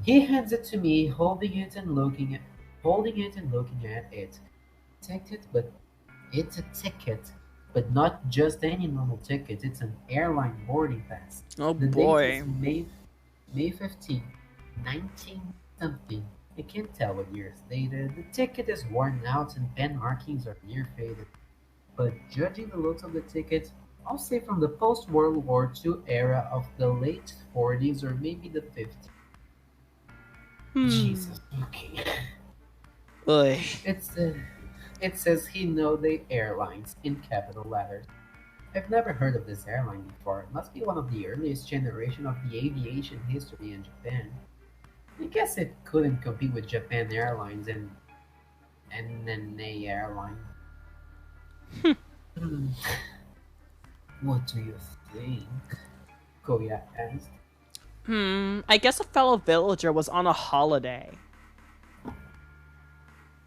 He hands it to me, holding it and looking at it. It's a ticket, but not just any normal ticket. It's an airline boarding pass. Oh The boy. date is May 15, 19 something. I can't tell what year it's dated. The ticket is worn out and pen markings are near faded. But judging the looks of the ticket, I'll say from the post-World War II era of the late 40s or maybe the 50s. Jesus, okay. Ugh. It says Hinode Airlines in capital letters. I've never heard of this airline before. It must be one of the earliest generation of the aviation history in Japan. I guess it couldn't compete with Japan Airlines and NNA Airline. What do you think? Koya asked. I guess a fellow villager was on a holiday.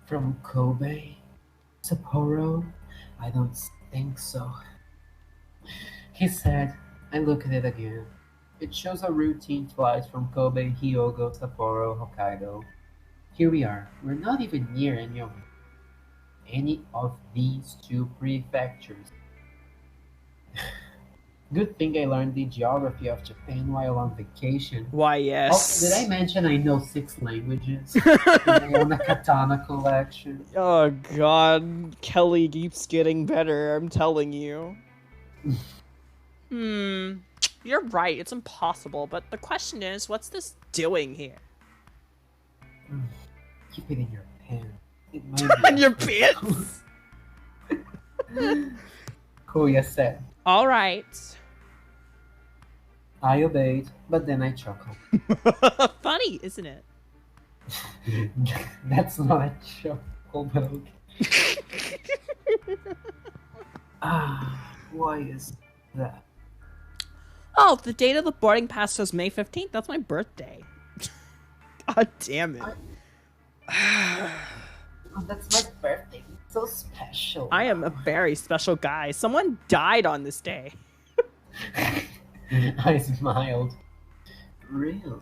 From Kobe? Sapporo? I don't think so. He said. I look at it again. It shows a routine flight from Kobe, Hyogo, Sapporo, Hokkaido. Here we are. We're not even near any of these two prefectures. Good thing I learned the geography of Japan while on vacation. Why, yes. Also, did I mention I know 6 languages? And I own a katana collection. Oh god, Kelly keeps getting better, I'm telling you. You're right, it's impossible, but the question is, what's this doing here? Keep it in your pants. It might be In your pants? Koya said. Alright. I obeyed, but then I chuckled. Funny, isn't it? That's not a chuckle, but okay. Why is that? Oh, the date of the boarding pass says May 15th. That's my birthday. God damn it. That's my birthday. It's so special. I am a very special guy. Someone died on this day. I smiled. Real?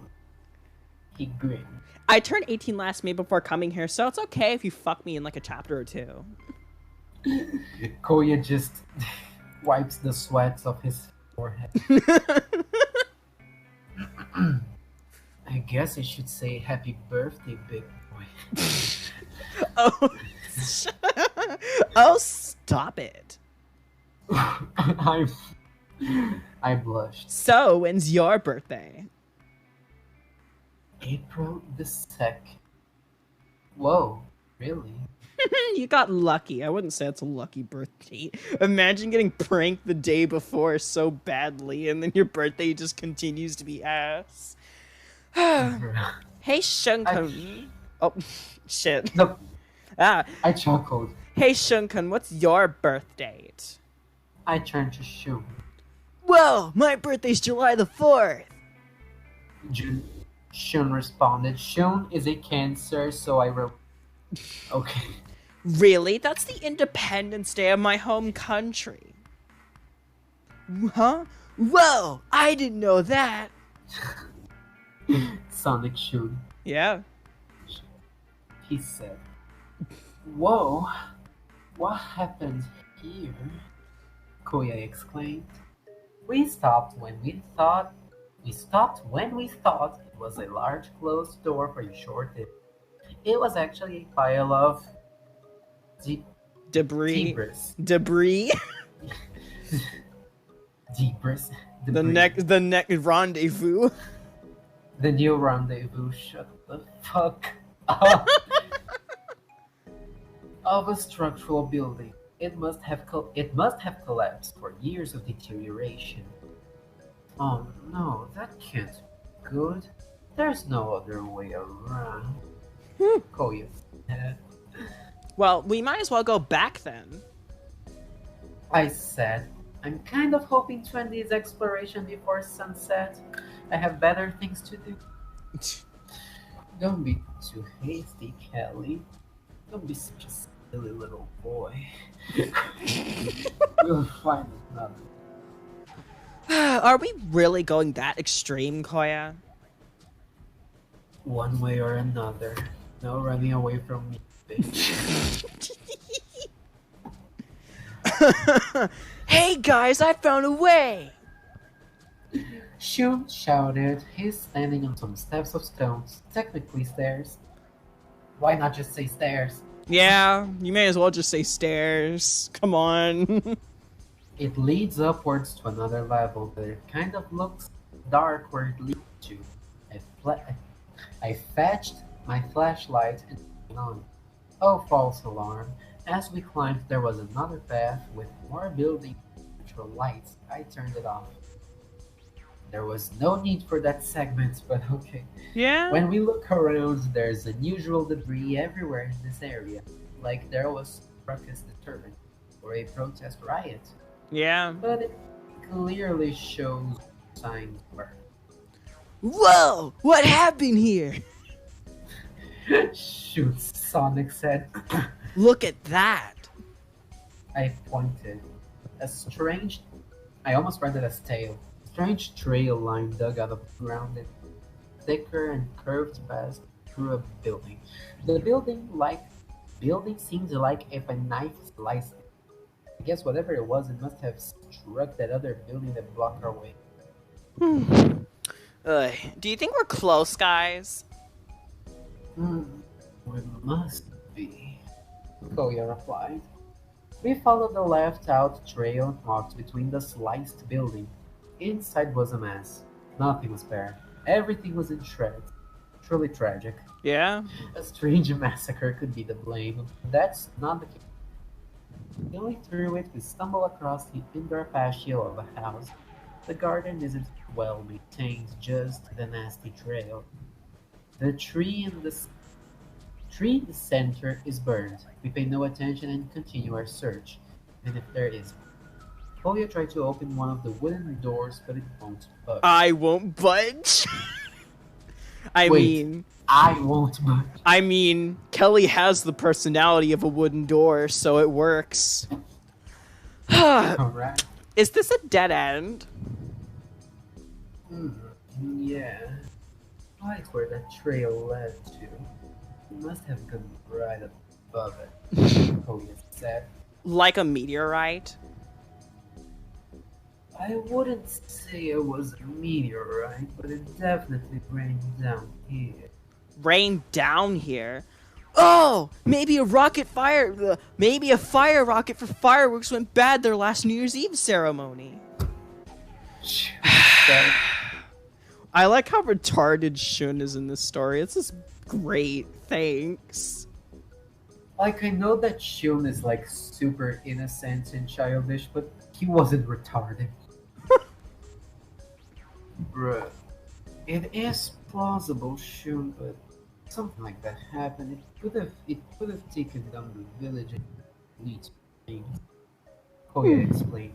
He grinned. I turned 18 last May before coming here, so it's okay if you fuck me in like a chapter or two. Koya just wipes the sweats off his forehead. I guess I should say happy birthday, big boy. Oh, oh, stop it. I blushed. So, when's your birthday? April the 2nd. Whoa, really? You got lucky. I wouldn't say it's a lucky birthday. Imagine getting pranked the day before so badly, and then your birthday just continues to be ass. Hey, Shunkun. Oh, shit. No, Ah, I chuckled. hey, Shunkun, what's your birth date? I turned to Shun. Well, my birthday's July the 4th. Shun responded. Shun is a Cancer, so I wrote. Okay. Really? That's the Independence Day of my home country. Huh? Whoa, I didn't know that. Sonic Shun. Yeah. He said. Whoa, what happened here? Koya exclaimed. We stopped when we thought it was a large closed door for a short dip. It was actually a pile of Debris. debris. The next rendezvous. The new rendezvous. Shut the fuck up. Of a structural building. It must have collapsed for years of deterioration. Oh no, that can't be good. There's no other way around. Koya said. Well, we might as well go back then. I said, I'm kind of hoping to end this exploration before sunset. I have better things to do. Don't be too hasty, Kelly. Don't be such a silly little boy. We'll find another. Are we really going that extreme, Koya? One way or another. No running away from me, bitch. Hey guys, I found a way! Shun shouted. He's standing on some steps of stones, technically stairs. Why not just say stairs? Yeah, you may as well just say stairs. Come on. It leads upwards to another level, but it kind of looks dark where it leads to. I fetched my flashlight and turned on. Oh, false alarm. As we climbed, there was another path with more buildings and natural lights. I turned it off. There was no need for that segment, but okay. Yeah? When we look around, there's unusual debris everywhere in this area, like there was a ruckus disturbance or a protest riot. Yeah. But it clearly shows signs of work. Whoa! What happened here? Shoot, Sonic said. Look at that. I pointed. I almost read it as tail. A strange trail line dug out of the ground and thicker and curved past through a building. The building seemed like if a knife sliced it. I guess whatever it was, it must have struck that other building that blocked our way. Do you think we're close, guys? We must be, Koya replied. We followed the left-out trail and walked between the sliced building. Inside was a mess. Nothing was spared. Everything was in shreds. Truly tragic. Yeah? A strange massacre could be the blame. That's not the case. Going through it, we stumble across the indoor patio of a house. The garden isn't well maintained, just the nasty trail. The tree in the center is burned. We pay no attention and continue our search, and if there is. Koya tried to open one of the wooden doors, but it won't budge. I won't budge. I won't budge. I mean, Kelly has the personality of a wooden door, so it works. Alright. Is this a dead end? Yeah. Right where that trail led to. You must have gone right above it, Koya said. Like a meteorite? I wouldn't say it was a meteorite, but it definitely rained down here. Rain down here? Oh! Maybe a fire rocket for fireworks went bad their last New Year's Eve ceremony. I like how retarded Shun is in this story. It's just great. Thanks. Like, I know that Shun is like super innocent and childish, but he wasn't retarded. Bruh. It is plausible, Shun, but something like that happened. It could have taken down the village and lead to things. Koya explained.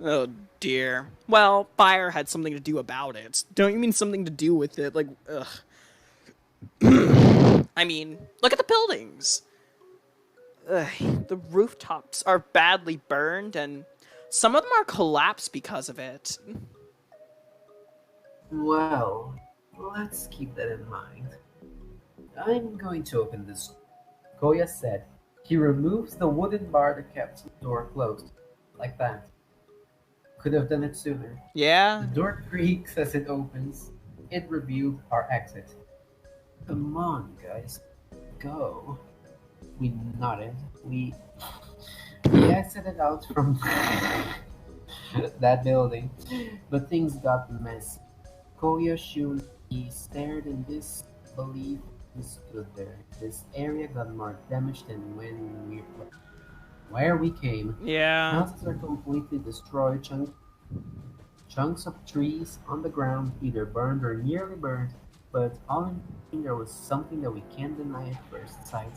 Oh dear. Well, fire had something to do about it. Don't you mean something to do with it? Like, ugh. I mean, look at the buildings. Ugh, the rooftops are badly burned, and some of them are collapsed because of it. Well, let's keep that in mind. I'm going to open this. Koya said. He removes the wooden bar that kept the door closed. Like that. Could have done it sooner. Yeah? The door creaks as it opens. It revealed our exit. Come on, guys. Go. We nodded. We exited out from that building. But things got messy. Koya Shun, he stared in disbelief and stood there. This area got more damaged than when we were. where we came. Yeah. Houses are completely destroyed, chunks of trees on the ground, either burned or nearly burned, but all in between there was something that we can't deny at first sight.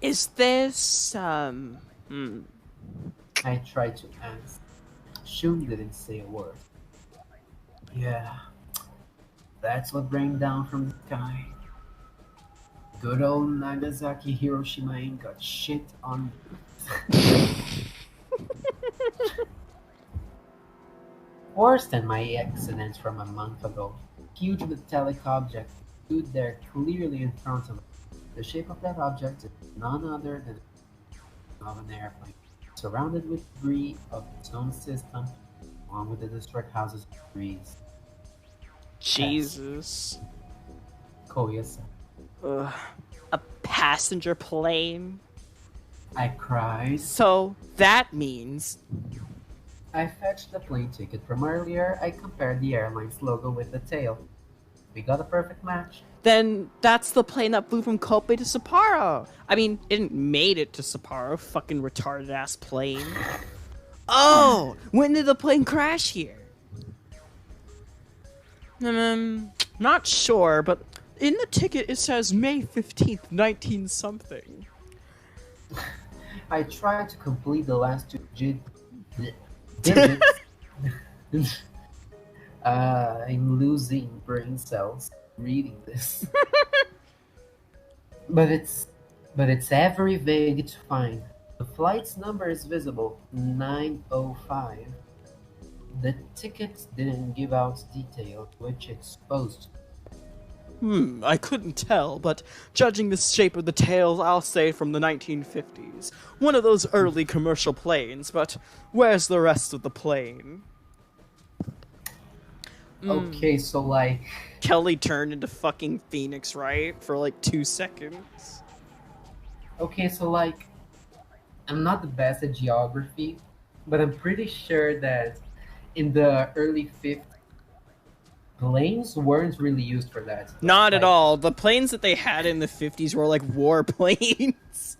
Is this, I tried to ask. Shun didn't say a word. Yeah, that's what rained down from the sky. Good old Nagasaki Hiroshima ain't got shit on. Worse than my accident from a month ago. Huge metallic object stood there clearly in front of me. The shape of that object is none other than of an airplane, surrounded with debris of its own system, along with the destroyed houses and trees. Jesus. Koya said. Ugh. A passenger plane? I cried. So that means... I fetched the plane ticket from earlier. I compared the airline's logo with the tail. We got a perfect match. Then that's the plane that flew from Kobe to Sapporo. I mean, it didn't made it to Sapporo. Fucking retarded ass plane. Oh! When did the plane crash here? Not sure, but in the ticket it says May 15th, 19 something. I tried to complete the last two digits. I'm losing brain cells reading this. but it's very vague to find. The flight's number is visible, 905. The ticket didn't give out details, which it's supposed to. I couldn't tell, but judging the shape of the tail, I'll say from the 1950s. One of those early commercial planes, but where's the rest of the plane? Okay, so like... Kelly turned into fucking Phoenix, right? For like 2 seconds. Okay, so like... I'm not the best at geography, but I'm pretty sure that in the early 50s, planes weren't really used for that. Not at all. The planes that they had in the 50s were like war planes.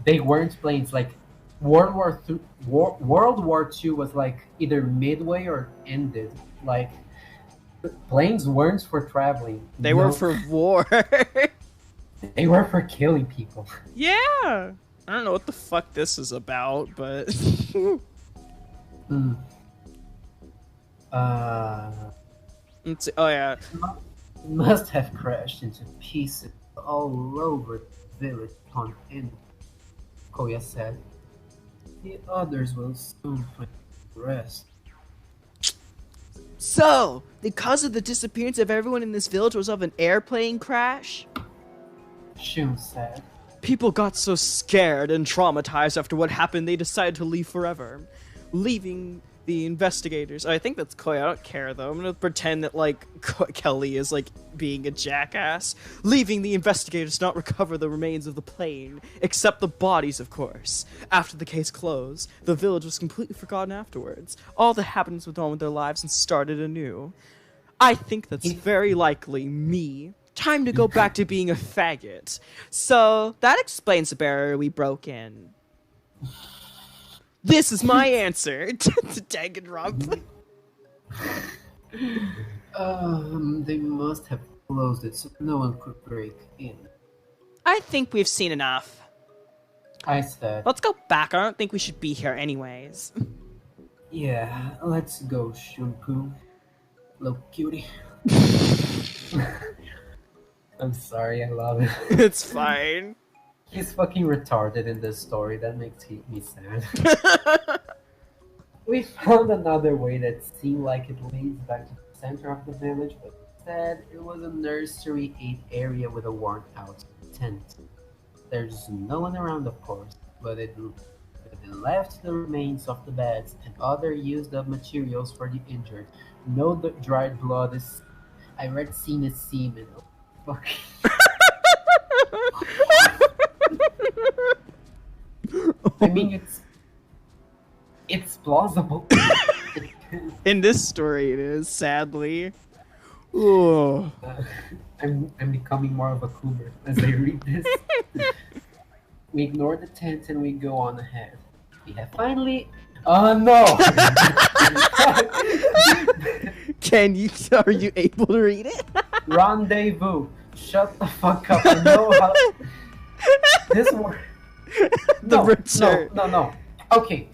They weren't planes. Like World War II was like either midway or ended. Like planes weren't for traveling. They were for war. They were for killing people. Yeah. I don't know what the fuck this is about, but Let's see. Oh yeah. It must have crashed into pieces all over the village upon end. Koya said. The others will soon find the rest. So, the cause of the disappearance of everyone in this village was of an airplane crash? Shun said. People got so scared and traumatized after what happened, they decided to leave forever. Leaving the investigators. I think that's Koya. I don't care, though. I'm gonna pretend that, like, Kelly is, like, being a jackass. Leaving the investigators to not recover the remains of the plane. Except the bodies, of course. After the case closed, the village was completely forgotten afterwards. All the inhabitants went on with their lives and started anew. I think that's very likely me. Time to go back to being a faggot. So, that explains the barrier we broke in. This is my answer to Danganronpa. They must have closed it so no one could break in. I think we've seen enough. I said. Let's go back. I don't think we should be here anyways. Yeah, let's go, Shunpoo. Little cutie. I'm sorry, I love it. It's fine. He's fucking retarded in this story. That makes me sad. We found another way that seemed like it leads back to the center of the village, but instead it was a nursery 8 area with a worn-out tent. There's no one around, of course, but it left the remains of the beds and other used-up materials for the injured. No dried blood is... I read seen as semen. Fuck. I mean, it's plausible. In this story, it is, sadly. Ooh. I'm becoming more of a cougar as I read this. We ignore the tent and we go on ahead. We have finally... Oh no! Are you able to read it? Rendezvous. Shut the fuck up. I know how... This word... No. Okay.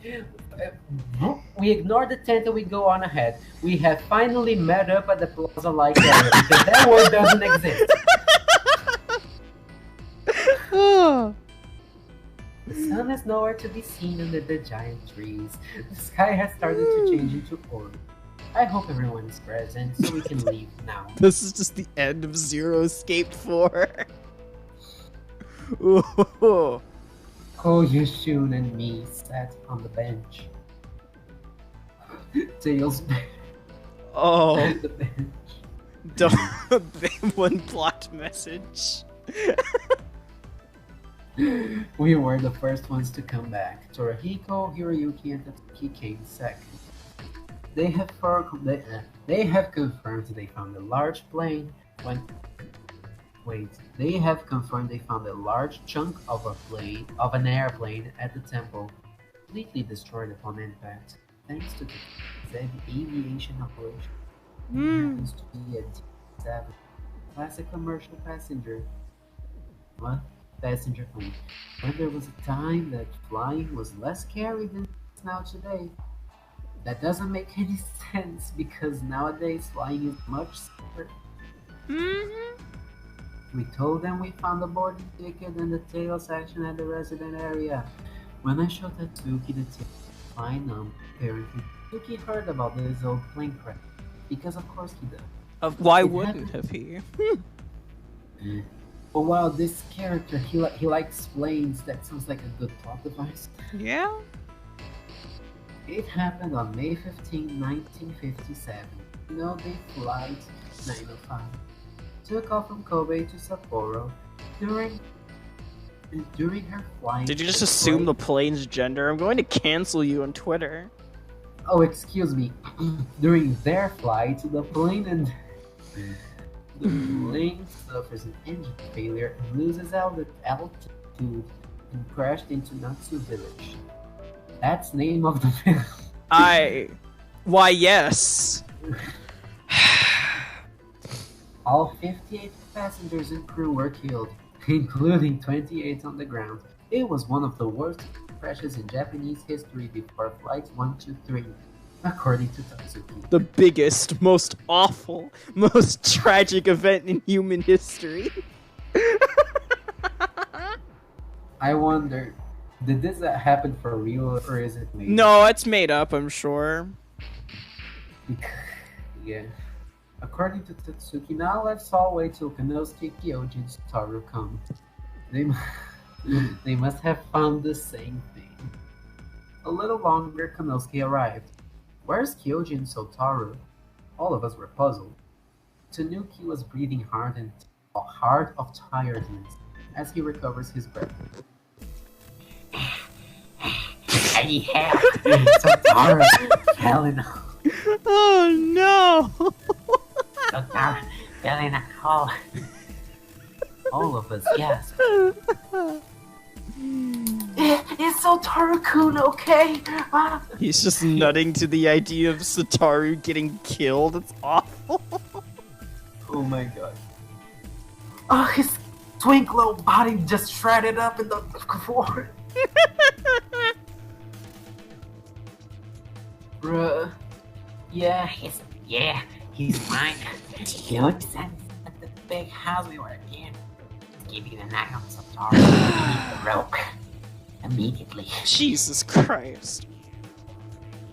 We ignore the tent and we go on ahead. We have finally met up at the plaza-like area because that word doesn't exist. The sun is nowhere to be seen under the giant trees. The sky has started to change into orange. I hope everyone is present so we can leave now. This is just the end of Zero Escape 4. Ooh. Koyushun and me sat on the bench. Tails Oh. the bench. Don't. One blocked message. We were the first ones to come back. Torahiko, Hiroyuki, and Tatsuki came second. They have confirmed they found a large plane when... Wait, they have confirmed they found a large chunk of an airplane at the temple, completely destroyed upon impact, thanks to the XIV aviation operation. It happens to be a XIV, classic commercial passenger. What? Passenger plane. When there was a time that flying was less scary than it's now today. That doesn't make any sense because nowadays flying is much safer. We told them we found the boarding ticket and the tail section at the resident area. When I showed Tatsuki the ticket, fine, apparently Tatsuki heard about this old plane crash. Because of course he does. Why wouldn't have he? But while this character, he likes planes, that sounds like a good plot device. Yeah? It happened on May 15, 1957. Day flight 905. Took off from Kobe to Sapporo. During her flight... Did you just assume the plane's gender? I'm going to cancel you on Twitter. Oh, excuse me. During their flight, the plane suffers an engine failure and loses altitude and crashed into Natsu Village. That's the name of the film. Why, yes. All 58 passengers and crew were killed, including 28 on the ground. It was one of the worst crashes in Japanese history before Flight 123, according to Tatsuki. The biggest, most awful, most tragic event in human history. I wonder, did this happen for real or is it made? No, it's made up, I'm sure. Yeah. According to Tatsuki, now let's all wait till Konosuke, Kyojin, and Taru come. They must have found the same thing. A little longer, Konosuke arrived. Where's Kyojin and Sotaru? All of us were puzzled. Tanuki was breathing hard of tiredness as he recovers his breath. I have Sotaru fell in a Oh no! Sotaru fell in a hole. All of us gasped. Is Sotaru-kun okay? He's just nutting to the idea of Satoru getting killed. It's awful. Oh my god. Oh, his twinkle body just shredded up in the floor. Bruh. Yeah, he's fine. Don't send at the big house we were in. Give you the knife on Sotaru. Need the rope. Immediately. Jesus Christ.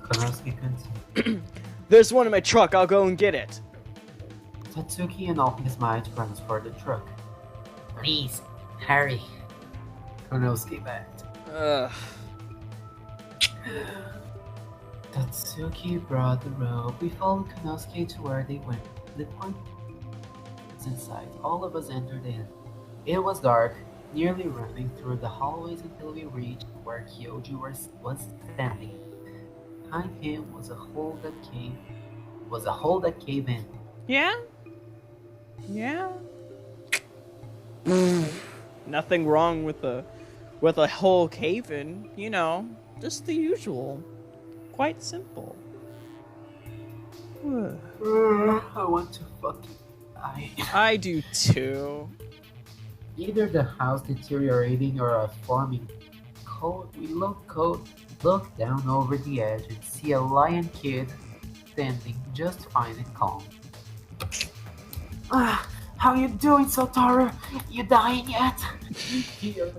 Konosuke continued. There's one in my truck. I'll go and get it. Tatsuki in all his might runs for the truck. Please, hurry. Konosuke backed. Ugh. Tatsuki brought the rope. We followed Konosuke to where they went. The point was inside. All of us entered in. It was dark, nearly running through the hallways until we reached where Kyoji was standing. Behind him was a hole that caved in. Yeah? Yeah? Nothing wrong with a with a whole cave-in, you know, just the usual. Quite simple. I want to fucking die. I do too. Either the house deteriorating or a forming cold. We look down over the edge and see a lion kid standing just fine and calm. How you doing, Sotaro? You dying yet? Here,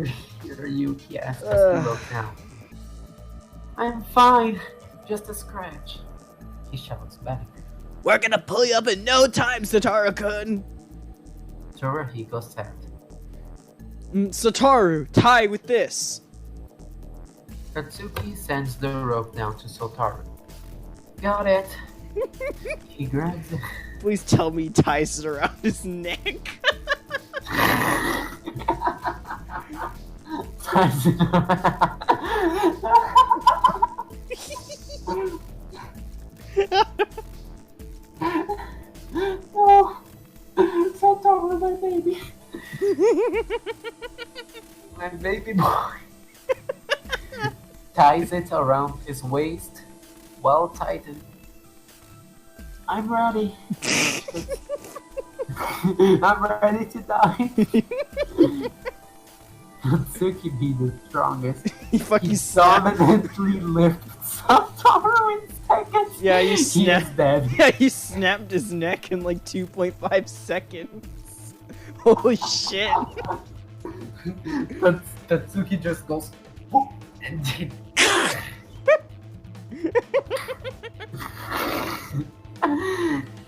Yuki asks as we look down. I'm fine, just a scratch. He shouts back. We're gonna pull you up in no time, Satoru-kun. Torahiko said. Satoru, tie with this. Katsuki sends the rope down to Sotaro. Got it. He grabs it. Please tell me he ties it around his neck. Ties it around. Oh, Sotaro, my baby. My baby boy. Ties it around his waist, well tightened. I'm ready. I'm ready to die. Katsuki be the strongest. He fucking He snapped. dominantly lifted Sotaro in seconds. Yeah, you He is snapped. dead. Yeah, he snapped his neck in like 2.5 seconds. Holy shit. Tatsuki just goes whoop, and then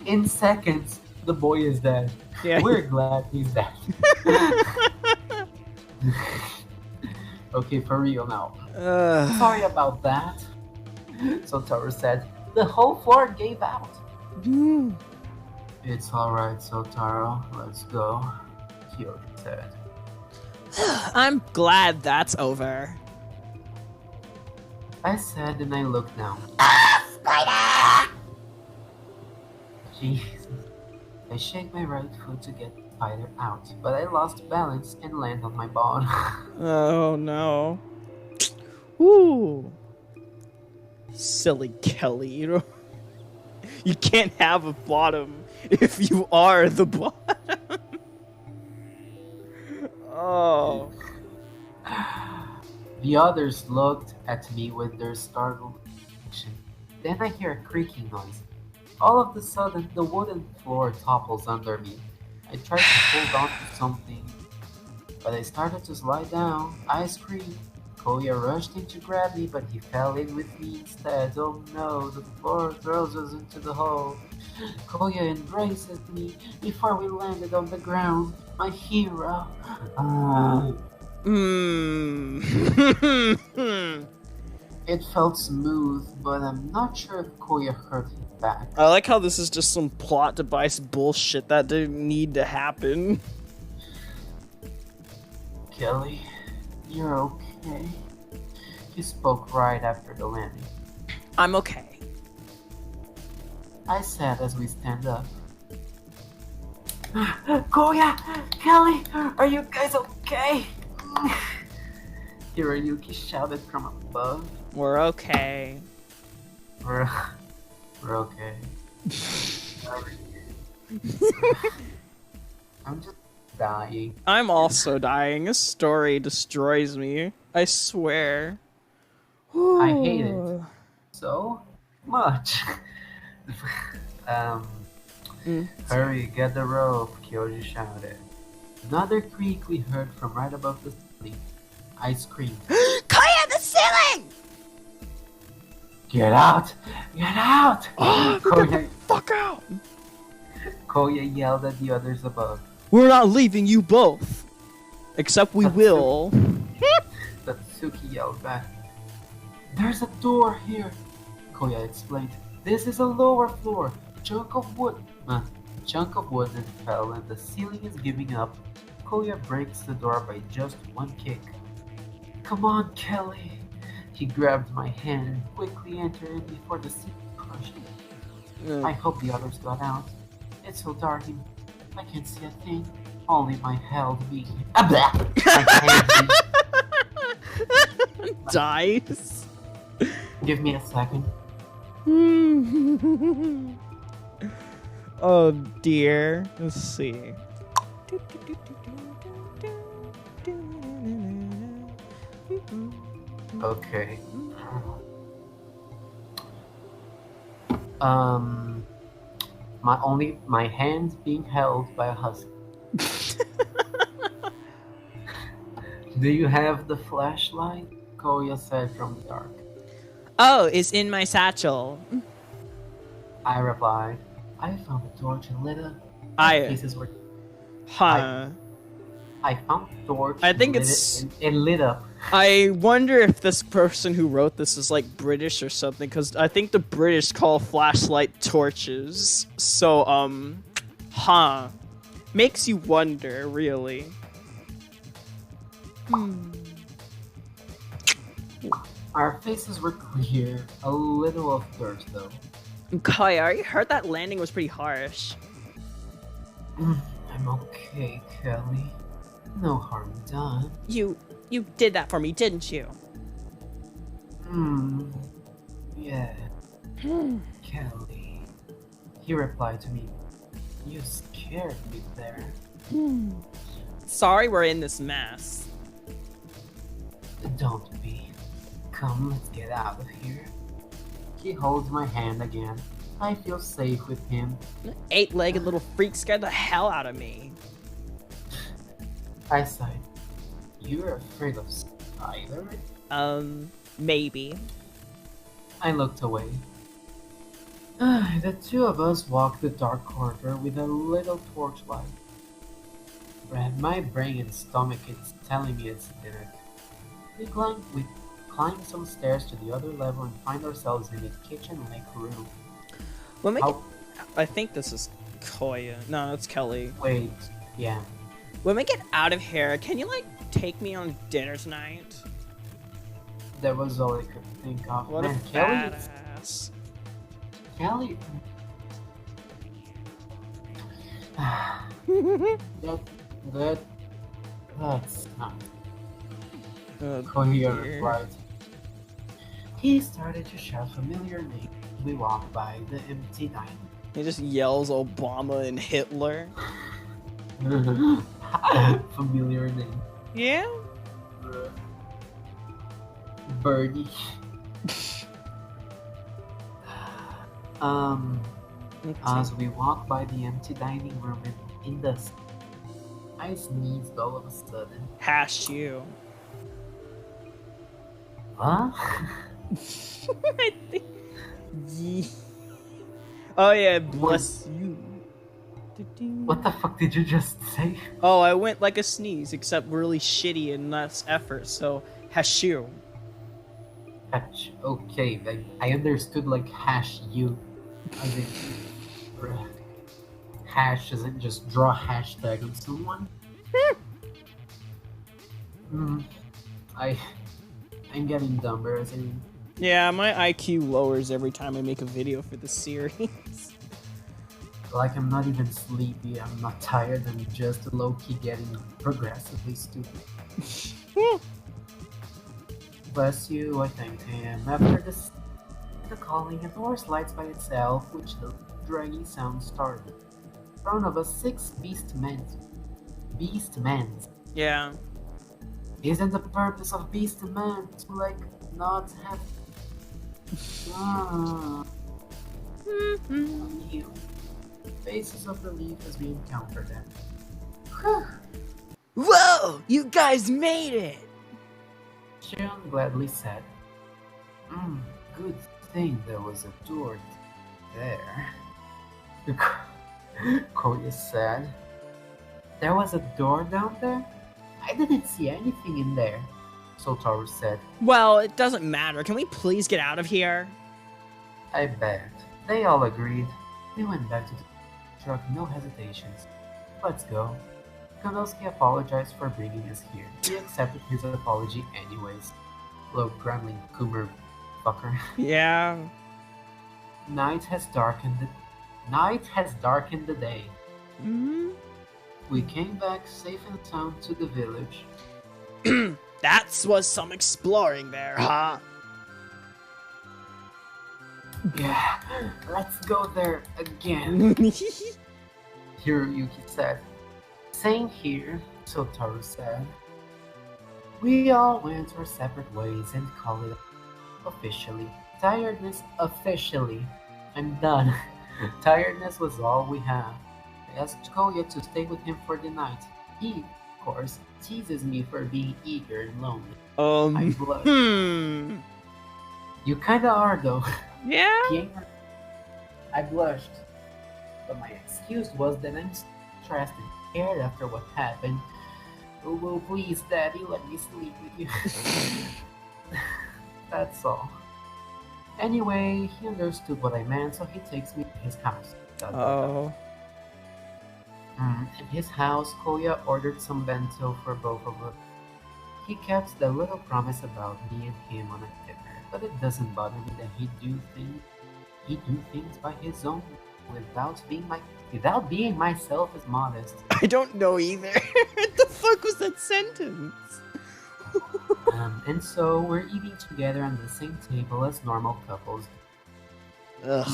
in seconds the boy is dead. Yeah. We're glad he's dead. Okay, for real now. Sorry about that. Sotaro said. The whole floor gave out. It's alright, Sotaro. Let's go. Kyoji said. I'm glad that's over. I said and I looked down. Jesus. I shake my right foot to get the spider out, but I lost balance and land on my bottom. Oh no. Ooh. Silly Kelly, you know. You can't have a bottom if you are the bottom. Oh. The others looked at me with their startled reaction. Then I hear a creaking noise. All of a sudden, the wooden floor topples under me. I tried to hold on to something, but I started to slide down. I screamed. Koya rushed in to grab me, but he fell in with me instead. Oh no, the floor throws us into the hole. Koya embraces me before we landed on the ground. My hero. It felt smooth, but I'm not sure if Koya hurt his back. I like how this is just some plot device bullshit that didn't need to happen. Kelly, you're okay? He spoke right after the landing. I'm okay. I said as we stand up. Koya! Kelly! Are you guys okay? Hiroyuki shouted from above. We're okay. We're okay. I'm just dying. I'm also dying. This story destroys me. I swear. I hate it so much. Hurry, get the rope, Kyoji shouted. Another creak we heard from right above the ceiling. I screamed. Koya, the ceiling! Get out! Get out! Koya, Fuck out! Koya yelled at the others above. We're not leaving you both. Except we will. Tatsuki yelled back. There's a door here, Koya explained. This is a lower floor. A chunk of wood and fell and the ceiling is giving up. Koya breaks the door by just one kick. Come on, Kelly. He grabbed my hand and quickly entered before the ceiling crushed it. I hope the others got out. It's so dark in I can't see a thing. Only my held being. dice. Give me a second. Oh dear. Let's see. Okay. My hands being held by a husky. Do you have the flashlight? Koya said from the dark. Oh, it's in my satchel. I replied. I found the torch and lit up. I- Faces were. Huh. I found the torch. I think and lit it's- it lit up. I wonder if this person who wrote this is like British or something, because I think the British call flashlight torches. So, huh. Makes you wonder, really. Our faces were clear, a little of dirt though. Kaya, I heard that landing was pretty harsh. I'm okay, Kelly. No harm done. You did that for me, didn't you? Yeah. Kelly. He replied to me. You scared me there. Sorry we're in this mess. Don't be. Come, let's get out of here. He holds my hand again. I feel safe with him. Eight-legged little freak scared the hell out of me. I sighed. You're afraid of spiders? Maybe. I looked away. The two of us walked the dark corridor with a little torchlight. My brain and stomach is telling me it's dinner. We climb some stairs to the other level and find ourselves in a kitchen-like room. When we I think this is Koya. No, it's Kelly. Wait, yeah. When we get out of here, can you like take me on dinner tonight? That was all I could think of. What Man, a Kelly. badass. Kelly. That's not. Koya replied. He started to shout familiar names. We walked by the empty dining. He just yells Obama and Hitler. Familiar name. Yeah? Birdie. As we walk by the empty dining room in the I sneezed all of a sudden. Hash you. Huh? I think. Oh yeah, bless you. What the fuck did you just say? Oh, I went like a sneeze, except really shitty and less effort, so hashu. Okay, I understood like hash you. As in, hash isn't just draw hashtag on someone. I'm getting dumber as in. Yeah, my IQ lowers every time I make a video for the series. Like I'm not even sleepy, I'm not tired, I'm just low-key getting progressively stupid. Bless you, I thanked him. After the calling, a door slides by itself, which the dragging sound started. In front of us, 6 beast men. Yeah. Isn't the purpose of beast men to like not have you? Faces of relief as we encounter them. Whoa! You guys made it! Sean gladly said, good thing there was a door there. Koya said, there was a door down there? I didn't see anything in there. Sotaru said, Well, it doesn't matter. Can we please get out of here? I begged. They all agreed. We went back to the truck, no hesitations. Let's go. Kondowski apologized for bringing us here. We accepted his apology anyways. Low gremlin Coomer fucker. Yeah. Night has darkened the day. We came back safe and sound to the village. That was some exploring there, huh? Yeah, let's go there again, Hiroyuki said. Same here, Sotaro said. We all went our separate ways and called it officially. Tiredness officially. I'm done. Tiredness was all we have. I asked Koya to stay with him for the night. He, of course, teases me for being eager and lonely. I blush. You kinda are though. Yeah? I blushed. But my excuse was that I'm stressed and scared after what happened. Oh, please, Daddy, let me sleep with you. That's all. Anyway, he understood what I meant, so he takes me to his house. Oh. In his house, Koya ordered some bento for both of us. He kept the little promise about me and him on a dinner, but it doesn't bother me that he do things by his own without being myself as modest. I don't know either. What the fuck was that sentence? And so we're eating together on the same table as normal couples. Ugh.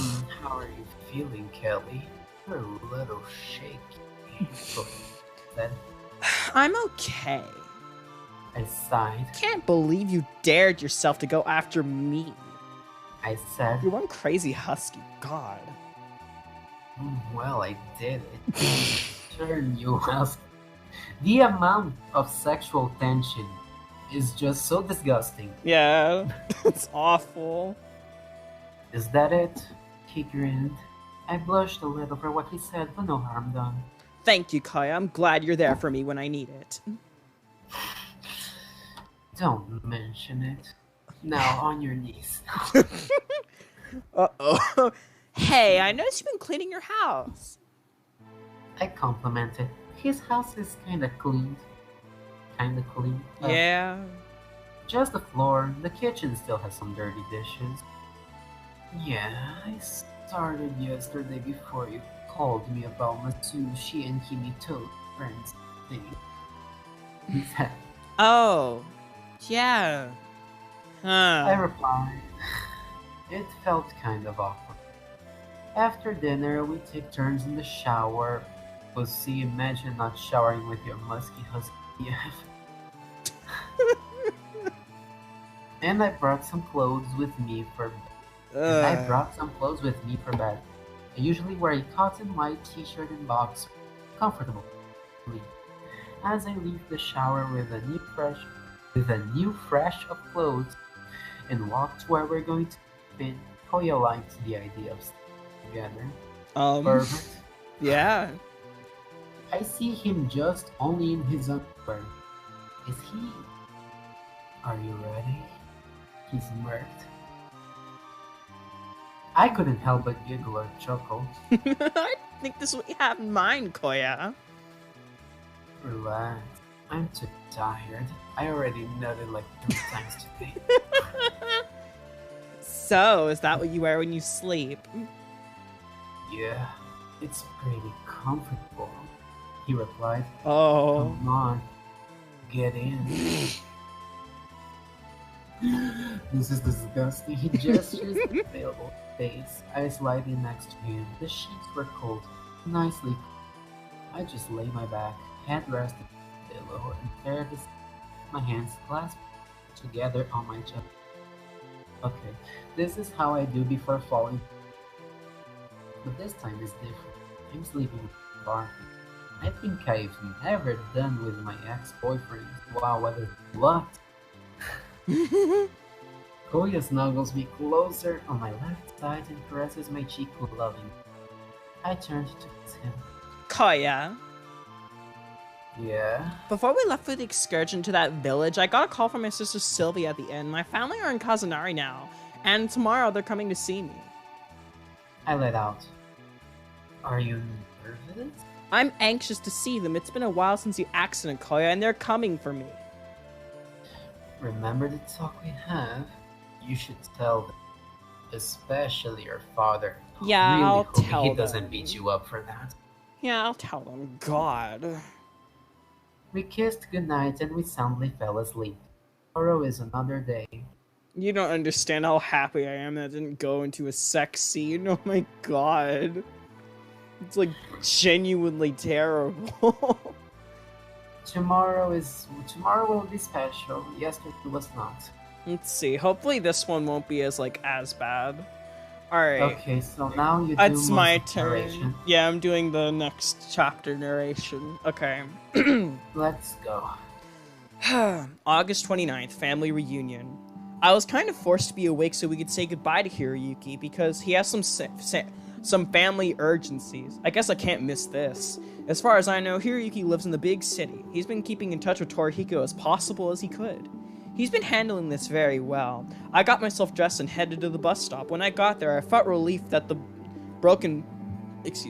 How are you feeling, Kelly? You're a little shaky. Koya said. I'm okay. I sighed. Can't believe you dared yourself to go after me. I said. You're one crazy husky. God. Well, I did it. Turn you out. The amount of sexual tension is just so disgusting. Yeah, it's awful. Is that it? He grinned. I blushed a little for what he said, but no harm done. Thank you, Kaya. I'm glad you're there for me when I need it. Don't mention it. Now on your knees. Uh-oh. Hey, I noticed you've been cleaning your house. I complimented. His house is kinda clean. Yeah. Just the floor. The kitchen still has some dirty dishes. Yeah, I started yesterday before you called me about Matsushi and Kimito friends thing. He said. Oh. Yeah. I Huh. replied. It felt kind of awkward. After dinner, we take turns in the shower. But see, imagine not showering with your musky husky. And I brought some clothes with me for bed. I usually wear a cotton white t-shirt and boxer, comfortable. As I leave the shower with a new fresh of clothes and walk to where we're going to spin, Koya likes the idea of staying together. Perfect. Yeah. I see him just only in his underwear. Is he? Are you ready? He smirked. I couldn't help but giggle or chuckle. I think this is what you have in mind, Koya. Relax. I'm too tired. I already nutted like 3 times today. So, is that what you wear when you sleep? Yeah, it's pretty comfortable, he replied. Oh. Come on, get in. This is disgusting. He gestures with a pale face. I slide in next to him. The sheets were cold, nicely cold. I just lay my back, head rested on the pillow, and stared at my hands clasped together on my chest. Okay, this is how I do before falling. But this time is different. I'm sleeping with my partner. I think I've never done with my ex-boyfriend. Wow, what? Koya snuggles me closer on my left side and caresses my cheek lovingly. I turned to kiss him. Koya, Yeah? before we left for the excursion to that village, I got a call from my sister Sylvia at the inn. My family are in Kazunari now, and tomorrow they're coming to see me. I let out. Are you nervous? I'm anxious to see them. It's been a while since the accident, Koya, and they're coming for me. Remember the talk we have? You should tell them. Especially your father. Yeah, really I'll hope tell he doesn't them. beat you up for that. Yeah, I'll tell them. God. We kissed goodnight and we soundly fell asleep. Tomorrow is another day. You don't understand how happy I am that didn't go into a sex scene. Oh my god. It's like genuinely terrible. Tomorrow will be special. Yesterday was not. Let's see. Hopefully this one won't be as bad. Alright. Okay, so now you do It's my most turn. narration. Yeah, I'm doing the next chapter narration. Okay. Let's go. August 29th, family reunion. I was kind of forced to be awake so we could say goodbye to Hiroyuki because he has some family urgencies. I guess I can't miss this. As far as I know, Hiroyuki lives in the big city. He's been keeping in touch with Torihiko as possible as he could. He's been handling this very well. I got myself dressed and headed to the bus stop. When I got there, I felt relief that the broken bus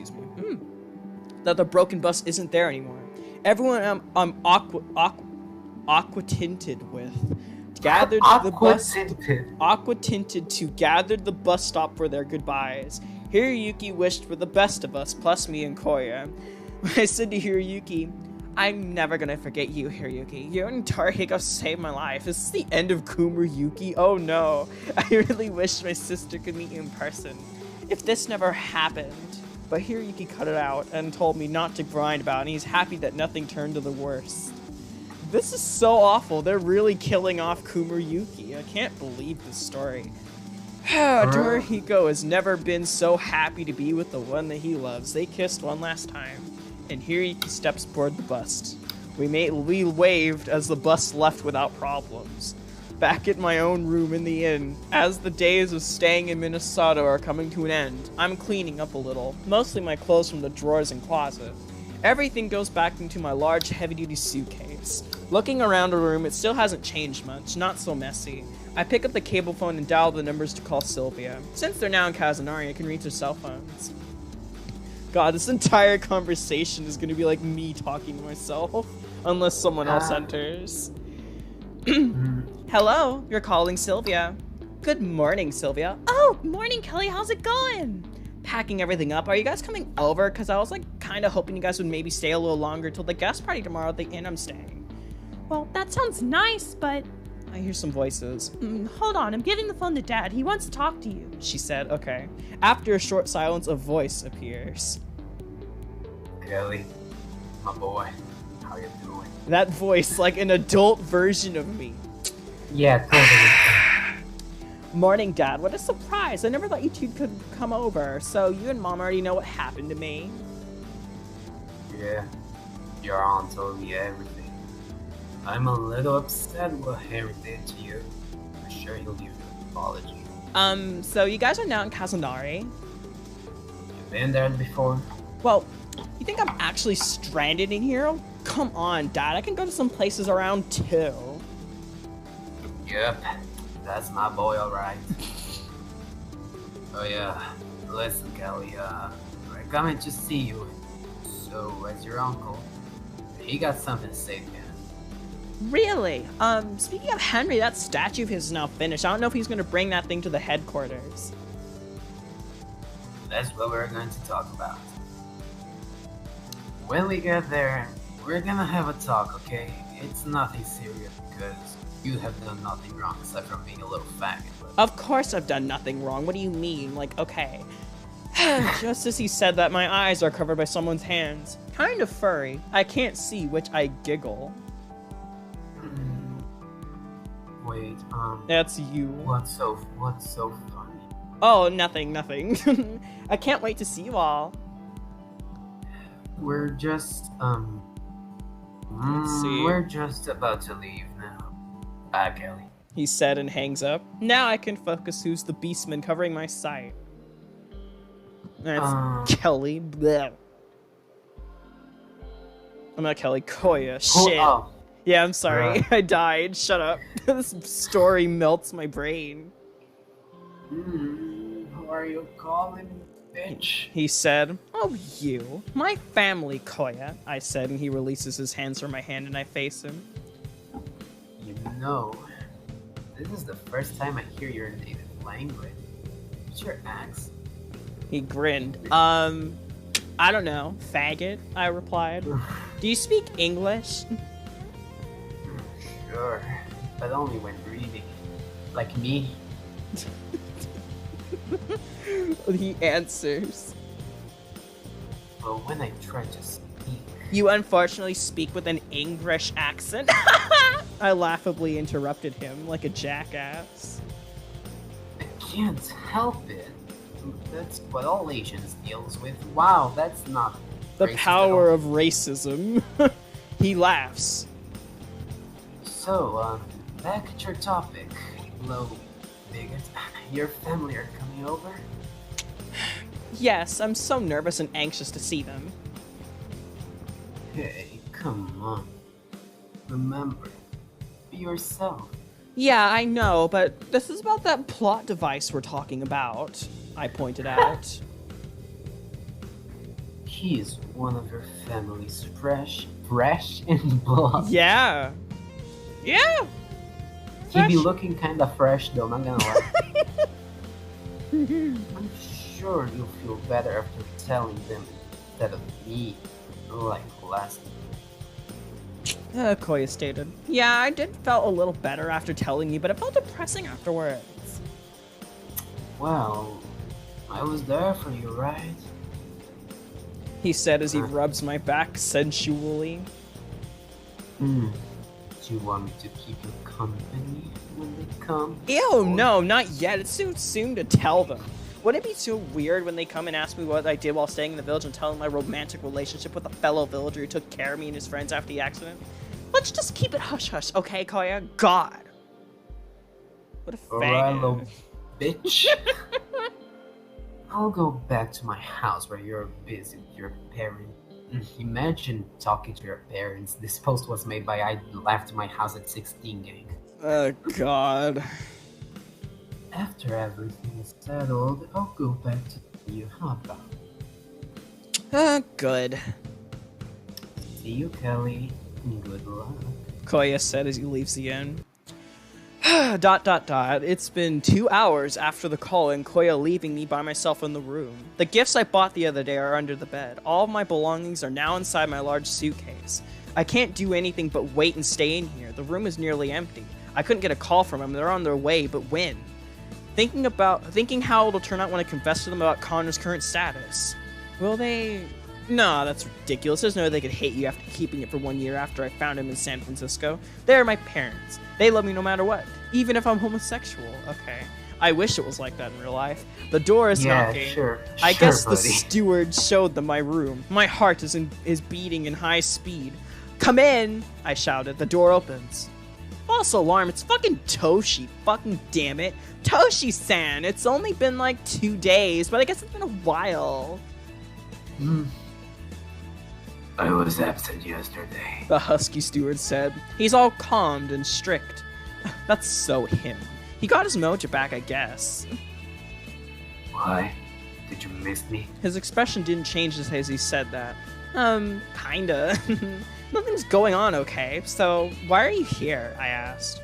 isn't there anymore. Everyone I'm aqua tinted with gathered the bus stop for their goodbyes. Hiroyuki wished for the best of us, plus me and Koya. When I said to Hiroyuki, "I'm never gonna forget you, Hiroyuki. You and Torihiko saved my life. Is this the end of Kumar-yuki? Oh no. I really wish my sister could meet you in person. If this never happened." But Hiroyuki cut it out and told me not to grind about it, and he's happy that nothing turned to the worst. This is so awful. They're really killing off Kumar-yuki. I can't believe this story. Torihiko has never been so happy to be with the one that he loves. They kissed one last time, and Hiroyuki steps aboard the bus. We waved as the bus left without problems. Back at my own room in the inn, as the days of staying in Minnesota are coming to an end, I'm cleaning up a little, mostly my clothes from the drawers and closet. Everything goes back into my large, heavy-duty suitcase. Looking around the room, it still hasn't changed much, not so messy. I pick up the cable phone and dial the numbers to call Sylvia. Since they're now in Kazunari, I can reach their cell phones. God, this entire conversation is gonna be like me talking to myself, unless someone else enters. Hello, you're calling Sylvia. Good morning, Sylvia. Oh, morning, Kelly. How's it going? Packing everything up. Are you guys coming over? Because I was like kind of hoping you guys would maybe stay a little longer till the guest party tomorrow at the inn I'm staying. Well, that sounds nice, but... I hear some voices. Hold on, I'm giving the phone to Dad. He wants to talk to you. She said, okay. After a short silence, a voice appears. Kelly, my boy, how you doing? That voice, like an adult version of me. Yeah, totally. Morning, Dad. What a surprise. I never thought you two could come over. So you and Mom already know what happened to me? Yeah, your aunt told me everything. I'm a little upset what Harry did to you. I'm sure he'll give you an apology. So you guys are now in Kazunari. You've been there before? Well, you think I'm actually stranded in here? Oh, come on, Dad. I can go to some places around too. Yep, that's my boy, alright. Oh yeah, listen, Kelly, we're coming to see you. So, as your uncle, he got something to say to you. Really? Speaking of Henry, that statue of his is now finished. I don't know if he's gonna bring that thing to the headquarters. That's what we're going to talk about. When we get there, we're gonna have a talk, okay? It's nothing serious, because you have done nothing wrong aside from being a little faggot. But... Of course I've done nothing wrong. What do you mean? Like, okay. Just as he said that, my eyes are covered by someone's hands. Kind of furry. I can't see, which I giggle. Wait, That's you. What's so funny? Oh, nothing. I can't wait to see you all. We're just, Let's see. we're just about to leave now. Bye, Kelly. He said and hangs up. Now I can focus who's the beastman covering my sight. That's Kelly. Blech. I'm not Kelly. Koya. Shit. Oh, Yeah, I'm sorry. Right. I died. Shut up. This story melts my brain. who are you calling, bitch? He said, "Oh, you. My family, Koya," I said, and he releases his hands from my hand and I face him. You know, this is the first time I hear your native language. What's your accent? He grinned. I don't know. Faggot, I replied. Do you speak English? Sure, but only when reading. Like me. He answers. But when I try to speak, You unfortunately speak with an English accent. I laughably interrupted him like a jackass. I can't help it. That's what all Asians deals with. Wow, that's not The racist at power all. of racism. He laughs. So, back at your topic. Hello, bigot. Your family are coming over? Yes, I'm so nervous and anxious to see them. Hey, come on. Remember, be yourself. Yeah, I know, but this is about that plot device we're talking about, I pointed out. He is one of your family's fresh in blood. Yeah. Yeah. He be Fresh. looking kinda fresh though, not gonna lie. I'm sure you'll feel better after telling them instead of me, like last time. Koya stated. Yeah, I did felt a little better after telling you, but it felt depressing afterwards. Well, I was there for you, right? He said as he rubs my back sensually. Do you want me to keep you company when they come? Ew, no, not yet. It's too soon to tell them. Wouldn't it be too weird when they come and ask me what I did while staying in the village and tell them my romantic relationship with a fellow villager who took care of me and his friends after the accident? Let's just keep it hush-hush, okay, Koya? God. What a Alright, fag. little bitch. I'll go back to my house where you're busy with your parents. Imagine talking to your parents. This post was made by I left my house at 16 gang. Oh, God. After everything is settled, I'll go back to you. How about? Good. See you, Kelly. Good luck. Koya said as he leaves the inn. It's been 2 hours after the call and Koya leaving me by myself in the room. The gifts I bought the other day are under the bed. All of my belongings are now inside my large suitcase. I can't do anything but wait and stay in here. The room is nearly empty. I couldn't get a call from them. They're on their way, but when? Thinking how it'll turn out when I confess to them about Connor's current status. Will they? Nah, that's ridiculous. There's no way they could hate you after keeping it for 1 year after I found him in San Francisco. They're my parents. They love me no matter what, even if I'm homosexual. Okay. I wish it was like that in real life. The door is knocking. Sure. I Sure, guess the buddy. steward showed them my room. My heart is beating in high speed. Come in! I shouted. The door opens. False alarm, it's fucking Toshi. Fucking damn it. Toshi-san! It's only been like 2 days, but I guess it's been a while. I was absent yesterday. The husky steward said. He's all calmed and strict. That's so him. He got his mojo back, I guess. Why? Did you miss me? His expression didn't change as he said that. Kinda. Nothing's going on, okay? So, why are you here? I asked.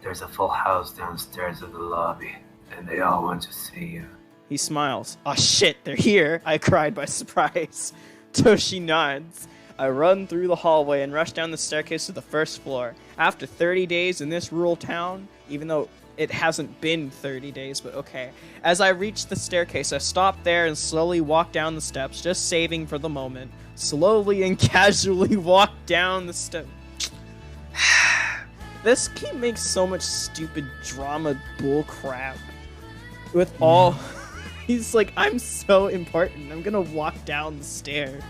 There's a full house downstairs in the lobby, and they all want to see you. He smiles. Oh shit, they're here! I cried by surprise. Toshi nods. I run through the hallway and rush down the staircase to the first floor. After 30 days in this rural town, even though it hasn't been 30 days, but okay. As I reach the staircase, I stop there and slowly walk down the steps, just saving for the moment. Slowly and casually walk down the steps. This game makes so much stupid drama bullcrap. With all... He's like, I'm so important. I'm gonna walk down the stairs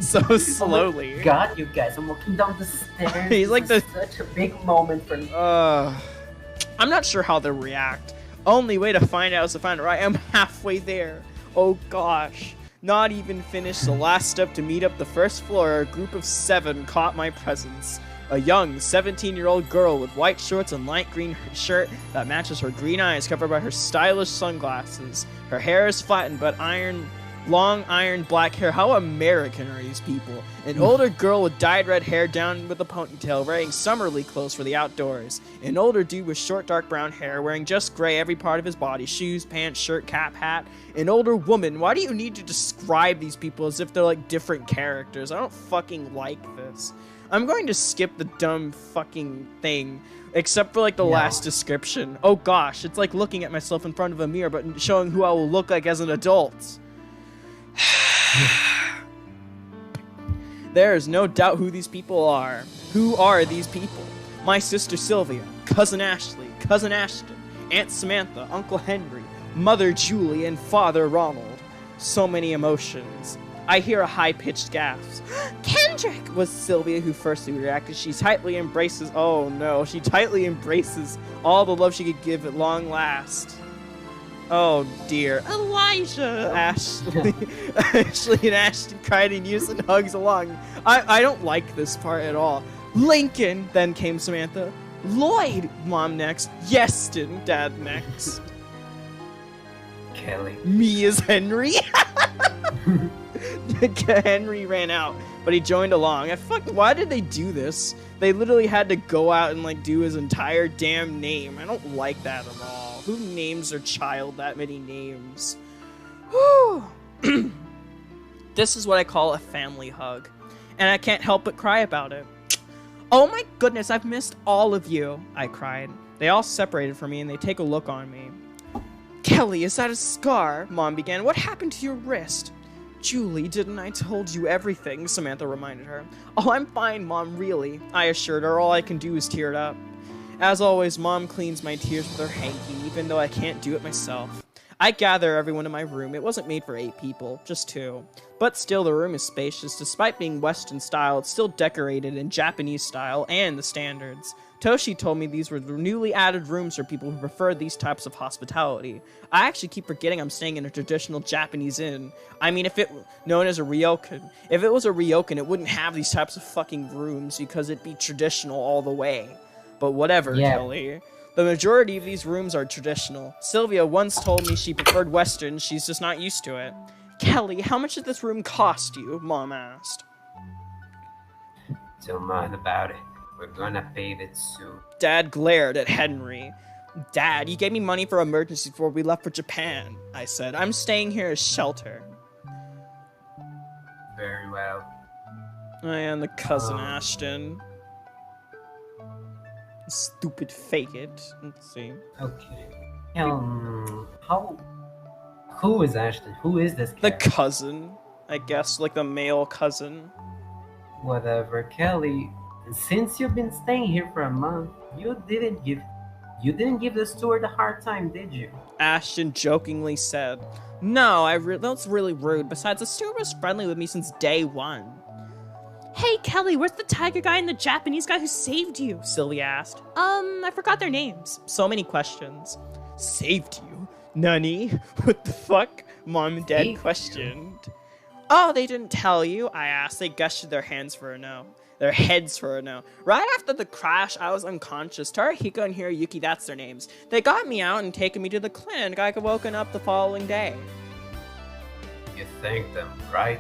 so slowly. Oh my God, you guys, I'm walking down the stairs. He's like This is such a big moment for me. I'm not sure how they'll react. Only way to find out is to find it right. I'm halfway there. Oh gosh. Not even finished the last step to meet up the first floor, a group of 7 caught my presence. A young 17-year-old girl with white shorts and light green shirt that matches her green eyes covered by her stylish sunglasses. Her hair is flattened but ironed Long, iron, black hair. How American are these people? An older girl with dyed red hair down with a ponytail, wearing summerly clothes for the outdoors. An older dude with short, dark brown hair, wearing just gray every part of his body. Shoes, pants, shirt, cap, hat. An older woman. Why do you need to describe these people as if they're like different characters? I don't fucking like this. I'm going to skip the dumb fucking thing. Except for like the last description. Oh gosh, it's like looking at myself in front of a mirror, but showing who I will look like as an adult. There is no doubt who these people are. Who are these people? My sister Sylvia, cousin Ashley, cousin Ashton, Aunt Samantha, Uncle Henry, Mother Julie, and Father Ronald. So many emotions. I hear a high-pitched gasp. Kendrick! Was Sylvia who firstly reacted. She tightly embraces... Oh no, she tightly embraces all the love she could give at long last. Oh dear. Elijah! Ashley. Ashley and Ashton cried in unison, hugs along. I don't like this part at all. Lincoln! Then came Samantha. Lloyd! Mom next. Yeston! Dad next. Kelly. Me as Henry? Henry ran out, but he joined along. Why did they do this? They literally had to go out and like do his entire damn name. I don't like that at all. Who names their child that many names? This is what I call a family hug, and I can't help but cry about it. Oh my goodness, I've missed all of you, I cried. They all separated from me and they take a look on me. Kelly, is that a scar? Mom began. What happened to your wrist? Julie, didn't I told you everything? Samantha reminded her. Oh, I'm fine, Mom, really. I assured her. All I can do is tear it up. As always, Mom cleans my tears with her hanky, even though I can't do it myself. I gather everyone in my room. It wasn't made for 8 people, just 2. But still, the room is spacious. Despite being Western style, it's still decorated in Japanese style and the standards. Toshi told me these were newly added rooms for people who prefer these types of hospitality. I actually keep forgetting I'm staying in a traditional Japanese inn. I mean, if it known as a ryokan. If it was a ryokan, it wouldn't have these types of fucking rooms because it'd be traditional all the way. But whatever, Kelly. The majority of these rooms are traditional. Sylvia once told me she preferred Western, she's just not used to it. Kelly, how much did this room cost you? Mom asked. Don't mind about it. We're gonna pay it soon. Dad glared at Henry. Dad, you gave me money for emergency before we left for Japan, I said. I'm staying here as shelter. Very well. I am the cousin Ashton. Stupid fake it. Let's see. Okay. Who is Ashton? Who is this character? The cousin, I guess, like the male cousin. Whatever, Kelly. Since you've been staying here for a month, you didn't give the steward a hard time, did you? Ashton jokingly said. No, that's really rude. Besides, the steward was friendly with me since day 1. Hey, Kelly, where's the tiger guy and the Japanese guy who saved you? Sylvia asked. I forgot their names. So many questions. Saved you? Nani? What the fuck? Mom and Dad questioned. Oh, they didn't tell you? I asked. They gestured their heads for a no. Right after the crash, I was unconscious. Tarahiko and Hiroyuki, that's their names. They got me out and taken me to the clinic. I got woken up the following day. You thanked them, right?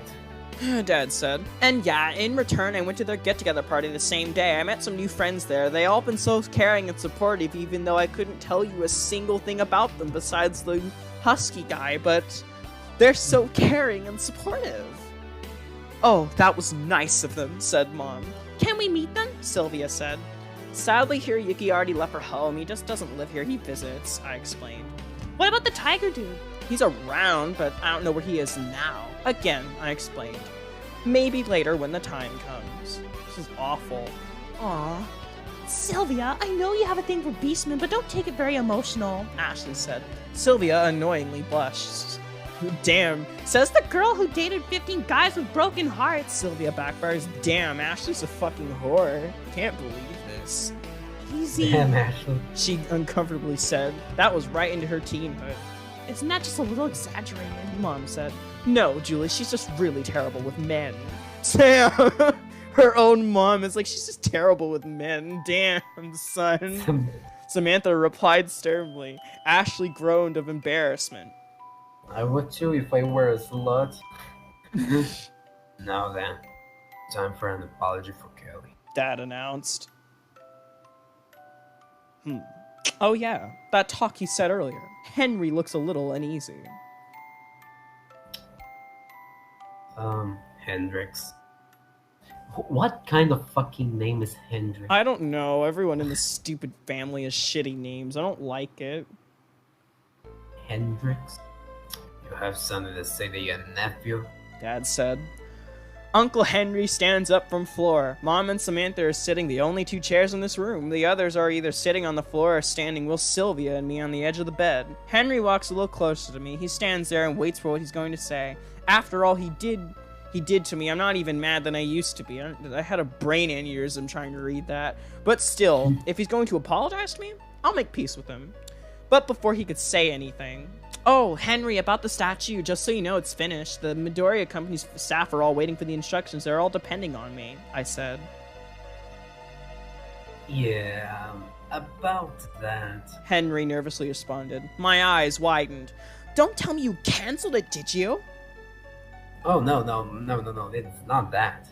Dad said. And yeah, in return, I went to their get-together party the same day. I met some new friends there. They all been so caring and supportive, even though I couldn't tell you a single thing about them besides the husky guy, but they're so caring and supportive. Oh, that was nice of them, said Mom. Can we meet them? Sylvia said. Sadly, Hiroyuki already left for home. He just doesn't live here. He visits, I explained. What about the tiger dude? He's around, but I don't know where he is now. Again, I explained. Maybe later when the time comes. This is awful. Aw. Sylvia, I know you have a thing for Beastmen, but don't take it very emotional, Ashley said. Sylvia annoyingly blushed. Damn, says the girl who dated 15 guys with broken hearts. Sylvia backfires. Damn, Ashley's a fucking whore. Can't believe this. Easy. Damn, Ashley. She uncomfortably said. That was right into her teenhood. Isn't that just a little exaggerated? Mom said. No, Julie, she's just really terrible with men. Damn. Her own mom is like, she's just terrible with men. Damn, son. Samantha replied sternly. Ashley groaned of embarrassment. I would too if I were a slut. Now then, time for an apology for Kelly. Dad announced. Oh yeah, that talk he said earlier. Henry looks a little uneasy. Hendrix. What kind of fucking name is Hendrix? I don't know. Everyone in this stupid family has shitty names. I don't like it. Hendrix? You have something to say to your nephew? Dad said. Uncle Henry stands up from floor. Mom and Samantha are sitting the only two chairs in this room. The others are either sitting on the floor or standing with Sylvia and me on the edge of the bed. Henry walks a little closer to me. He stands there and waits for what he's going to say. After all he did to me, I'm not even mad than I used to be. I had a brain aneurysm trying to read that. But still, if he's going to apologize to me, I'll make peace with him. But before he could say anything... Oh, Henry, about the statue, just so you know, it's finished. The Midoriya Company's staff are all waiting for the instructions. They're all depending on me, I said. Yeah, about that. Henry nervously responded. My eyes widened. Don't tell me you canceled it, did you? Oh, no, it's not that.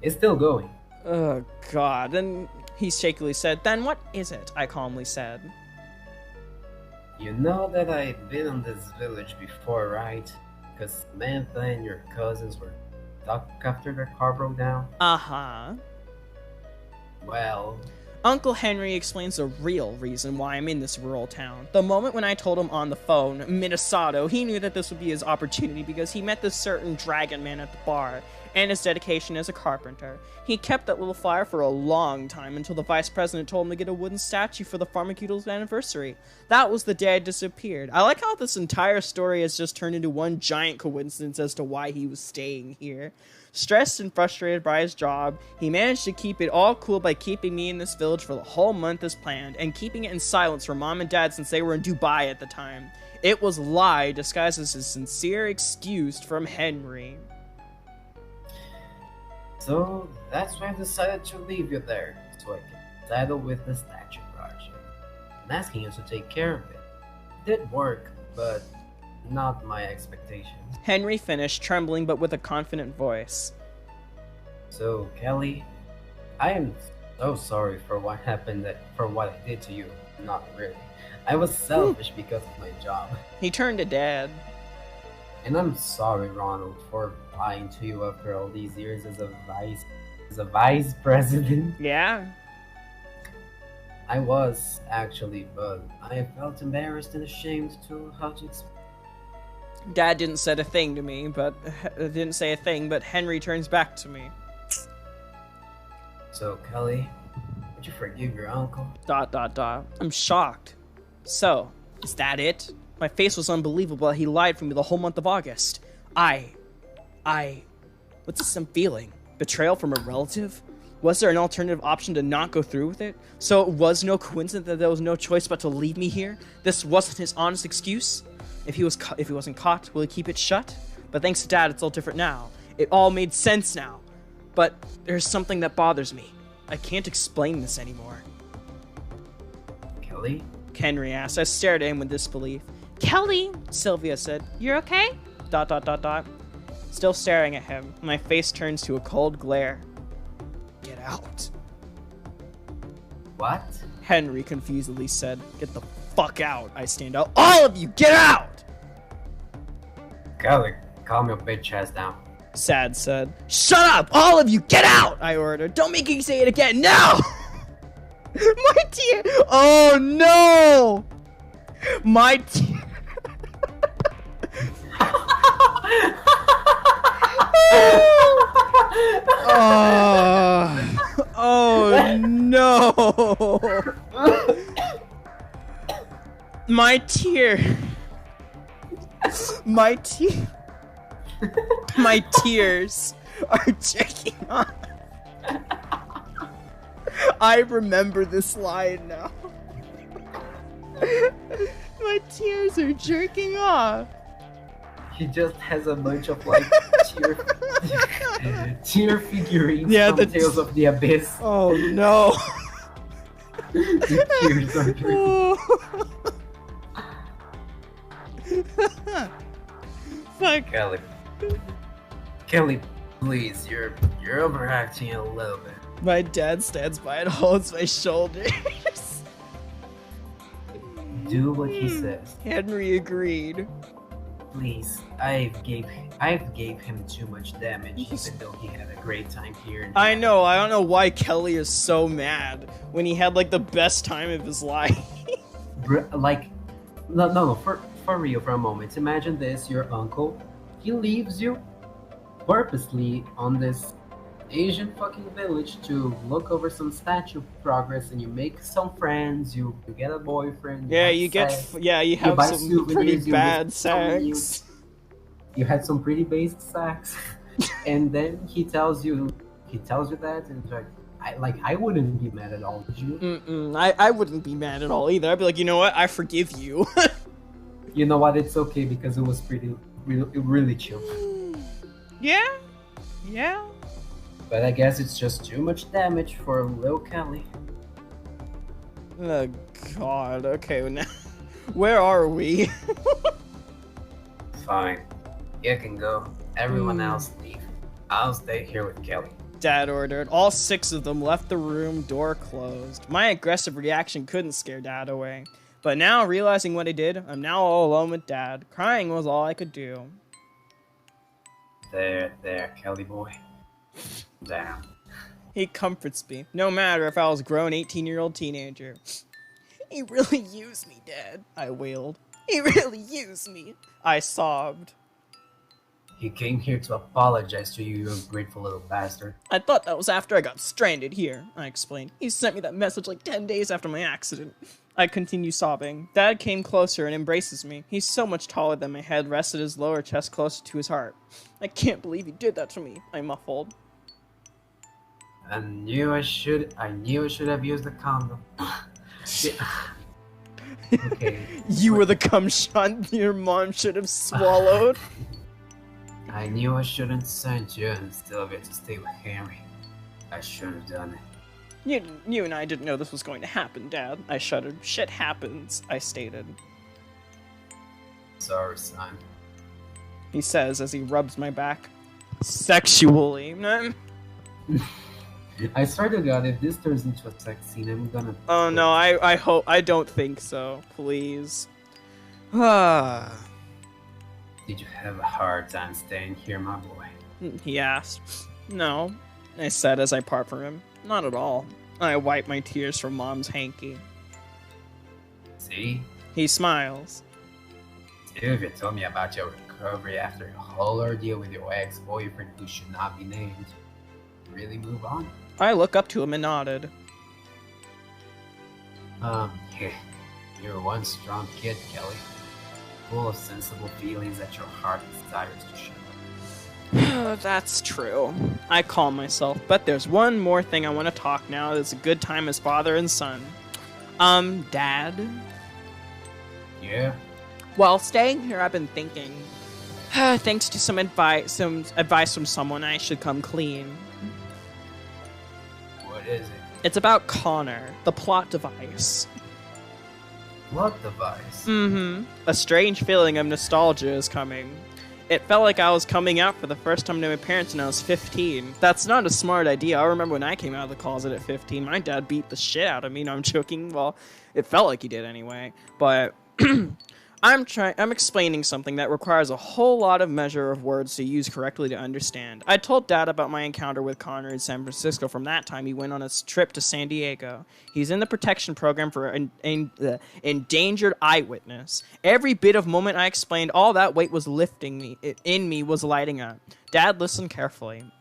It's still going. Oh, God. Then he shakily said, then what is it? I calmly said. You know that I've been in this village before, right? Because Samantha and your cousins were stuck after their car broke down? Uh-huh. Well... Uncle Henry explains the real reason why I'm in this rural town. The moment when I told him on the phone, Minasato, he knew that this would be his opportunity because he met this certain dragon man at the bar, and his dedication as a carpenter. He kept that little fire for a long time until the vice president told him to get a wooden statue for the pharmaceuticals anniversary. That was the day I disappeared. I like how this entire story has just turned into one giant coincidence as to why he was staying here. Stressed and frustrated by his job, he managed to keep it all cool by keeping me in this village for the whole month as planned, and keeping it in silence from Mom and Dad since they were in Dubai at the time. It was a lie disguised as a sincere excuse from Henry. So that's why I decided to leave you there, so I can settle with the statue project. I'm asking you to take care of it. It did work, but not my expectations. Henry finished, trembling but with a confident voice. So, Kelly, I am so sorry for what happened, for what I did to you. Not really. I was selfish because of my job. He turned to Dad. And I'm sorry, Ronald, for lying to you after all these years as a vice president. Yeah? I was, actually, but I felt embarrassed and ashamed to how to explain. Dad didn't say a thing to me, but Henry turns back to me. So, Kelly, would you forgive your uncle? ... I'm shocked. So, is that it? My face was unbelievable that he lied for me the whole month of August. What's this I'm feeling? Betrayal from a relative? Was there an alternative option to not go through with it? So it was no coincidence that there was no choice but to leave me here? This wasn't his honest excuse? If he wasn't caught, will he keep it shut? But thanks to Dad, it's all different now. It all made sense now. But there's something that bothers me. I can't explain this anymore. Kelly? Henry asked. I stared at him with disbelief. Kelly, Sylvia said. You're okay? ... Still staring at him, my face turns to a cold glare. Get out. What? Henry confusedly said. Get the fuck out. I stand out. All of you, get out! Kelly, calm your bitch ass down. Sad said. Shut up! All of you, get out! I ordered. Don't make me say it again. No! My tear. Oh no! My tear. Oh no! My tears are checking on. I remember this line now. My tears are jerking off. He just has a bunch of like tear figurines from Tales of the Abyss. Oh no. The tears are jerking. Fuck. Kelly, please, you're overacting a little bit. My dad stands by and holds my shoulders. Do what he says. Henry agreed. Please, I've gave him too much damage, even though he had a great time here. I know, I don't know why Kelly is so mad when he had like the best time of his life. Like, no, for real, for a moment. Imagine this: your uncle, he leaves you purposely on this Asian fucking village to look over some statue progress, and you make some friends. You get a boyfriend. Yeah, you have buy some souvenirs, pretty you bad get some sex. You had some pretty basic sex, and then he tells you that, and it's like, I wouldn't be mad at all, would you? I wouldn't be mad at all either. I'd be like, you know what? I forgive you. You know what? It's okay because it was really chill. Yeah. But I guess it's just too much damage for little Kelly. Oh God. Okay, well, now where are we? Fine, you can go. Everyone else leave. I'll stay here with Kelly. Dad ordered. All 6 of them left the room, door closed. My aggressive reaction couldn't scare Dad away. But now, realizing what I did, I'm now all alone with Dad. Crying was all I could do. There, Kelly boy. Down. He comforts me, no matter if I was a grown 18-year-old teenager. He really used me, Dad, I wailed. He really used me. I sobbed. He came here to apologize to you, you ungrateful little bastard. I thought that was after I got stranded here, I explained. He sent me that message like 10 days after my accident. I continue sobbing. Dad came closer and embraces me. He's so much taller than my head rested his lower chest closer to his heart. I can't believe he did that to me, I muffled. I knew I should have used the condom. Okay. You were the cum shot your mom should have swallowed. I knew I shouldn't send you instead of it to stay with Henry. I should have done it. You and I didn't know this was going to happen, Dad. I shuddered. Shit happens, I stated. Sorry, son. He says as he rubs my back. Sexually. I swear to God, if this turns into a sex scene, I'm gonna... Oh no, I don't think so. Please. Ah. Did you have a hard time staying here, my boy? He asked. No, I said as I part from him. Not at all. I wipe my tears from Mom's hanky. See? He smiles. Sylvia told me about your recovery after a whole ordeal with your ex-boyfriend who should not be named. Really move on? I look up to him and nodded. Yeah. You're one strong kid, Kelly. Full of sensible feelings that your heart desires to show. That's true. I calm myself, but there's one more thing I want to talk now. It's a good time as father and son. Dad? Yeah? While staying here, I've been thinking. Thanks to some advice from someone, I should come clean. What is it? It's about Connor, the plot device. What device? A strange feeling of nostalgia is coming. It felt like I was coming out for the first time to my parents when I was 15. That's not a smart idea. I remember when I came out of the closet at 15, my dad beat the shit out of me. No, I'm joking. Well, it felt like he did anyway. But I'm explaining something that requires a whole lot of measure of words to use correctly to understand. I told Dad about my encounter with Connor in San Francisco. From that time, he went on a trip to San Diego. He's in the protection program for endangered eyewitness. Every bit of moment I explained, all that weight was lifting me. In me was lighting up. Dad listened carefully.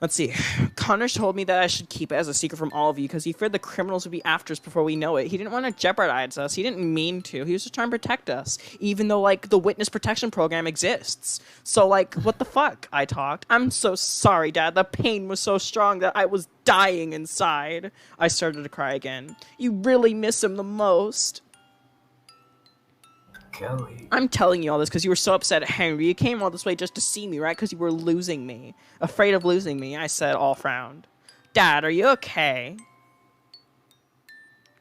Let's see. Connor told me that I should keep it as a secret from all of you because he feared the criminals would be after us before we know it. He didn't want to jeopardize us. He didn't mean to. He was just trying to protect us, even though, like, the witness protection program exists. So, like, what the fuck? I talked. I'm so sorry, Dad. The pain was so strong that I was dying inside. I started to cry again. You really miss him the most. Kelly. I'm telling you all this because you were so upset at Henry. You came all this way just to see me, right? Because you were losing me. Afraid of losing me, I said, all frowned. Dad, are you okay?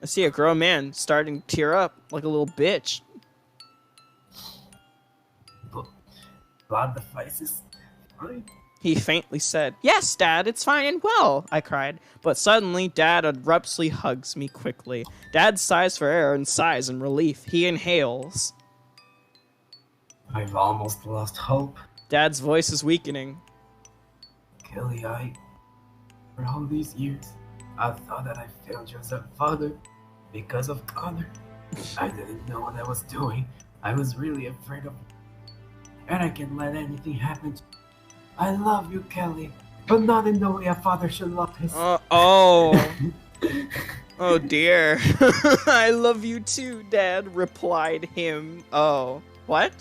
I see a grown man starting to tear up like a little bitch. Blood the face is fine. He faintly said, "Yes, Dad, it's fine and well," I cried. But suddenly, Dad abruptly hugs me quickly. Dad sighs for air and sighs in relief. He inhales. I've almost lost hope. Dad's voice is weakening. Kelly, for all these years, I thought that I failed you as a father because of Connor. I didn't know what I was doing. I was really afraid of and I can't let anything happen to you. I love you, Kelly, but not in the way a father should love his Oh dear. I love you too, Dad, replied him. Oh, what?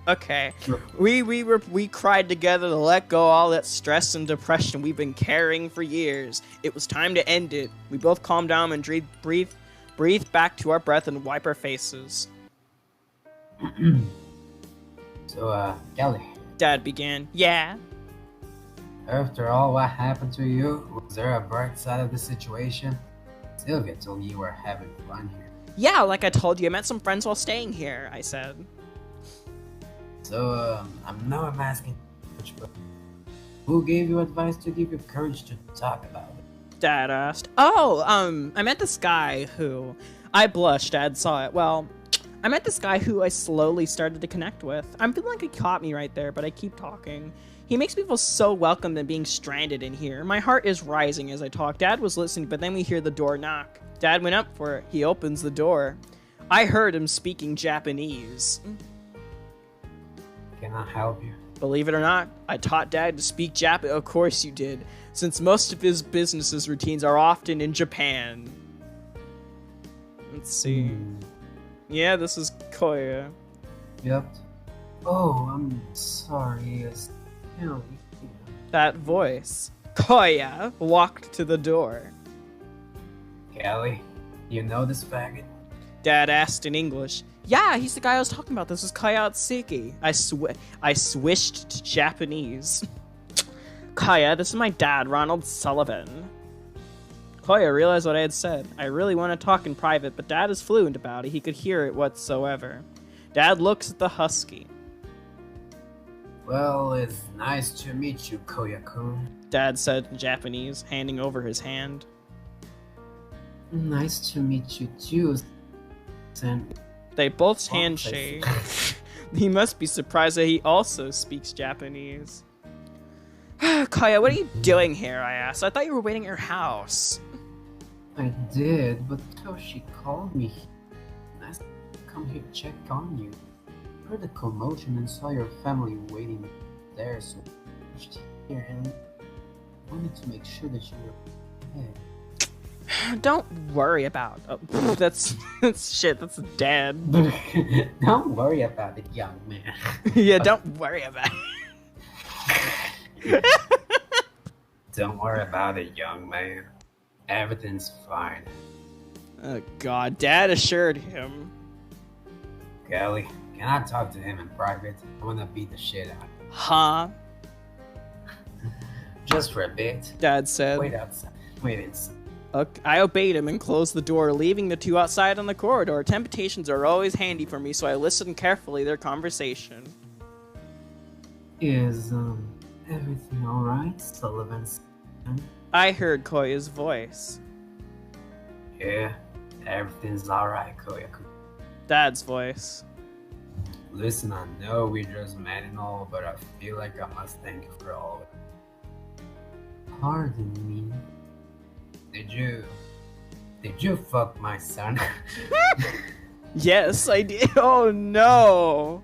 Okay. We cried together to let go all that stress and depression we've been carrying for years. It was time to end it. We both calmed down and breathed back to our breath and wipe our faces. So, Kelly. Dad began. Yeah. After all what happened to you, was there a bright side of the situation? Sylvia told me you were having fun here. Yeah, like I told you, I met some friends while staying here, I said. So, I'm asking, but who gave you advice to give you courage to talk about it? Dad asked. Oh, I met this guy who... I blushed, Dad saw it. Well, I met this guy who I slowly started to connect with. I'm feeling like he caught me right there, but I keep talking. He makes me feel so welcome than being stranded in here. My heart is rising as I talk. Dad was listening, but then we hear the door knock. Dad went up for it. He opens the door. I heard him speaking Japanese. Can I help you? Believe it or not, I taught Dad to speak Japanese. Of course you did, since most of his business's routines are often in Japan. Let's see. Yeah, this is Koya. Yep. Oh, I'm sorry. It's Kelly. That voice. Koya walked to the door. Kelly, you know this faggot? Dad asked in English. Yeah, he's the guy I was talking about. This is Kaya Tsuki. I swished to Japanese. Kaya, this is my dad, Ronald Sullivan. Kaya realized what I had said. I really want to talk in private, but Dad is fluent about it. He could hear it whatsoever. Dad looks at the husky. Well, it's nice to meet you, Koya-kun. Dad said in Japanese, handing over his hand. Nice to meet you too, Sen. They both handshake. He must be surprised that he also speaks Japanese. Kaya, what are you doing here? I asked. I thought you were waiting at your house. I did, but Toshi called me. Asked me to come here to check on you. Heard the commotion and saw your family waiting there, so I pushed here and wanted to make sure that you were okay. Don't worry about it. That's shit. That's Dad. Don't worry about it, young man. Yeah, don't worry about it. Don't worry about it, young man. Everything's fine. Oh God, Dad assured him. Kelly, can I talk to him in private? I wanna beat the shit out of him. Huh? Just for a bit. Dad said. Wait outside. Wait inside. I obeyed him and closed the door, leaving the two outside on the corridor. Temptations are always handy for me, so I listened carefully to their conversation. Is, everything alright, Sullivan's son? I heard Koya's voice. Yeah, everything's alright, Koya. Dad's voice. Listen, I know we just met and all, but I feel like I must thank you for all of it. Pardon me. Did you fuck my son? Yes, I did. Oh no.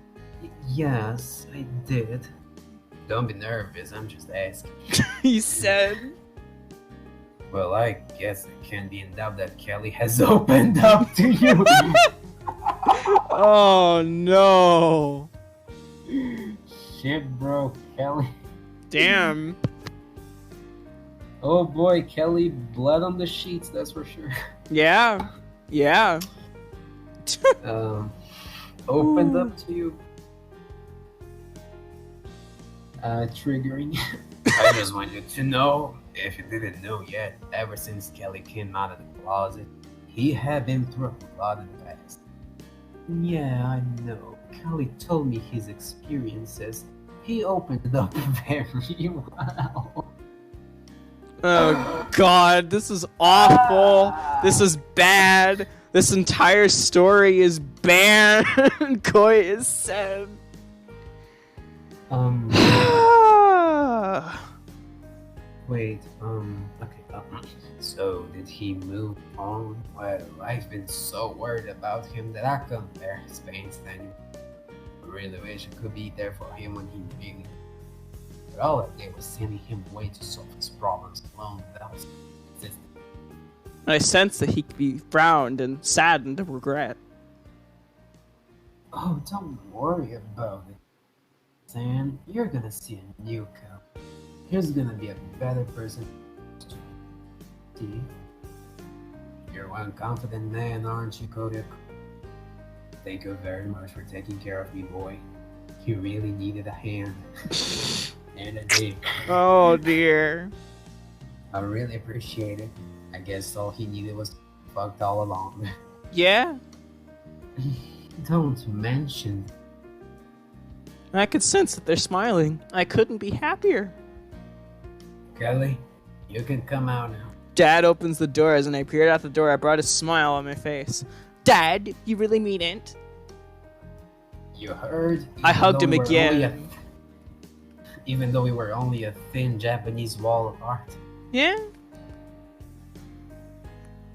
Yes, I did. Don't be nervous, I'm just asking. He said. Well, I guess it can't be in doubt that Kelly has opened up to you. Oh no. Shit, bro, Kelly. Damn. Oh boy, Kelly, blood on the sheets, that's for sure. Yeah. Yeah. Opened up to you. Triggering. I just want you to know, if you didn't know yet, ever since Kelly came out of the closet, he had been through a lot in the past. Yeah, I know. Kelly told me his experiences, He opened it up very well. Oh god, this is awful. This is bad. This entire story is banned. Koya said. Wait, okay, so did he move on? Well, I've been so worried about him that I couldn't bear his pains anymore. I really wish I could be there for him when he really. But all I did was sending him away to solve his problems alone without assistance. I sense that he could be frowned and saddened of regret. Oh, don't worry about it, Sam. You're gonna see a new cow. He's gonna be a better person. See? You're one confident man, aren't you, Kodak? Thank you very much for taking care of me, boy. You really needed a hand. And a dick. Oh dear. I really appreciate it. I guess all he needed was fucked all along. Yeah? Don't mention. I could sense that they're smiling. I couldn't be happier. Kelly, you can come out now. Dad opens the door. As I peered out the door, I brought a smile on my face. Dad, you really mean it? You heard? I hugged him again. Even though we were only a thin Japanese wall apart. Yeah?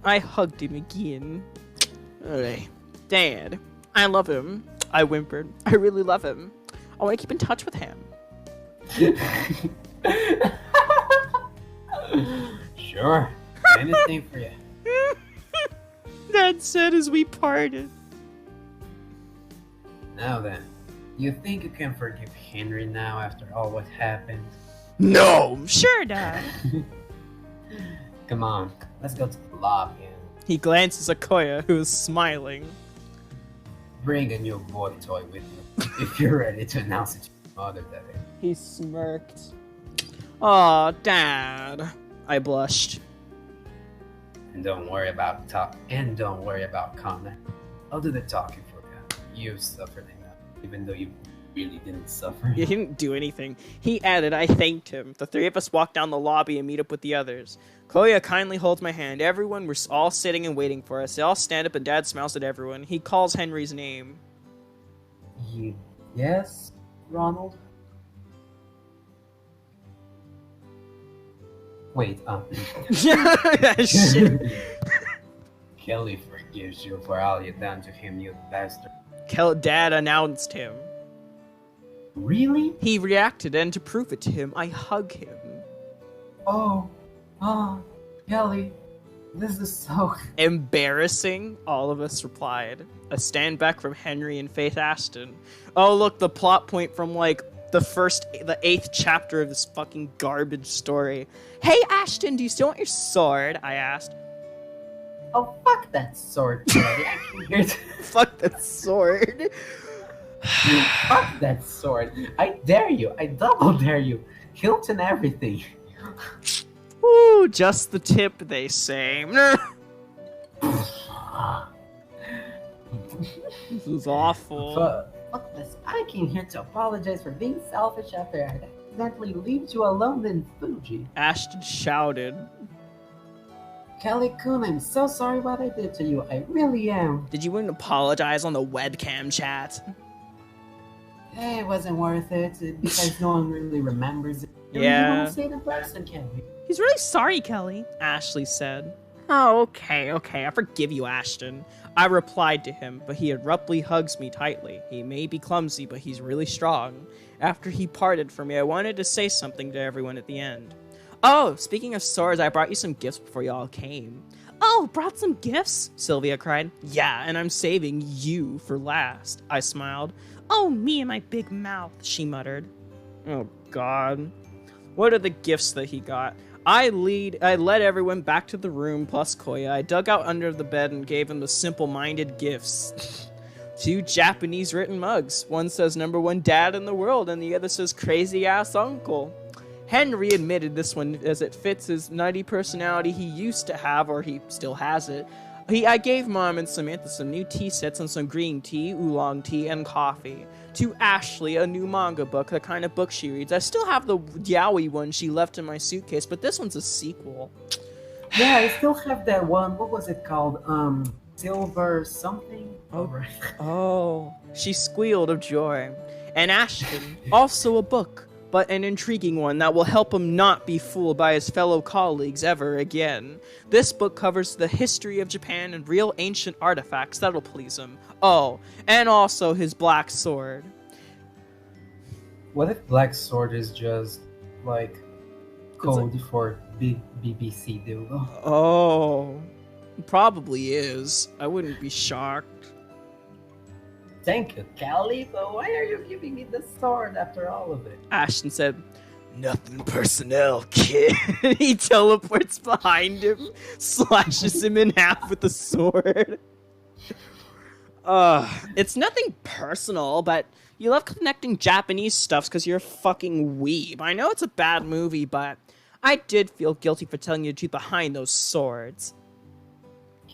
I hugged him again. Alright. Dad, I love him. I whimpered. I really love him. I want to keep in touch with him. Sure. Anything for you. Dad said as we parted. Now then, you think you can forgive Henry now after all what happened? No! Sure, Dad. Come on, let's go to the lobby and He glances at Koya, who is smiling. bring a new boy toy with you if you're ready to announce it to your mother that day. He smirked. Aw, Dad. I blushed. And don't worry about Connor. I'll do the talking for you. You suffered enough, even though you really didn't suffer. He didn't do anything. He added, I thanked him. The three of us walk down the lobby and meet up with the others. Koya kindly holds my hand. Everyone, we're all sitting and waiting for us. They all stand up and Dad smiles at everyone. He calls Henry's name. Yes, Ronald? Wait, Shit. Kelly forgives you for all you done to him, you bastard. Dad announced him. Really? He reacted, and to prove it to him, I hug him. Oh, Kelly, this is so... Embarrassing, all of us replied. A stand back from Henry and Faith Ashton. Oh, look, the plot point from, like, the 8th chapter of this fucking garbage story. Hey, Ashton, do you still want your sword? I asked. Oh, fuck that sword, Kelly. I can hear it. Fuck that sword. Fuck that sword. I dare you. I double dare you. Hilt and everything. Woo, just the tip, they say. This is awful. Fuck this. I came here to apologize for being selfish after I accidentally left you alone in Fuji. Ashton shouted. Kelly-kun, I'm so sorry what I did to you. I really am. Did you even apologize on the webcam chat? It wasn't worth it because no one really remembers it. You want to say it in person, Kelly? He's really sorry, Kelly. Ashley said. Oh, okay, I forgive you, Ashton. I replied to him, but he abruptly hugs me tightly. He may be clumsy, but he's really strong. After he parted from me, I wanted to say something to everyone at the end. Oh, speaking of swords, I brought you some gifts before y'all came. Oh, brought some gifts? Sylvia cried. Yeah, and I'm saving you for last. I smiled. Oh, me and my big mouth, she muttered. Oh, God. What are the gifts that he got? I led everyone back to the room, plus Koya. I dug out under the bed and gave him the simple-minded gifts. 2 Japanese written mugs. One says #1 dad in the world, and the other says crazy-ass uncle. Henry admitted this one as it fits his nutty personality he used to have, or he still has it. I gave Mom and Samantha some new tea sets and some green tea, oolong tea, and coffee. To Ashley, a new manga book, the kind of book she reads. I still have the yaoi one she left in my suitcase, but this one's a sequel. Yeah, I still have that one. What was it called? Silver something? Oh, she squealed of joy. And Ashton, also a book, but an intriguing one that will help him not be fooled by his fellow colleagues ever again. This book covers the history of Japan and real ancient artifacts that'll please him. Oh, and also his black sword. What if Black Sword is just like code for big BBC dildo? Oh, probably is. I wouldn't be shocked. Thank you, Callie, but why are you giving me the sword after all of it? Ashton said, "Nothing personnel, kid." He teleports behind him, slashes him in half with the sword. It's nothing personal, but you love connecting Japanese stuffs because you're a fucking weeb. I know it's a bad movie, but I did feel guilty for telling you the truth behind those swords.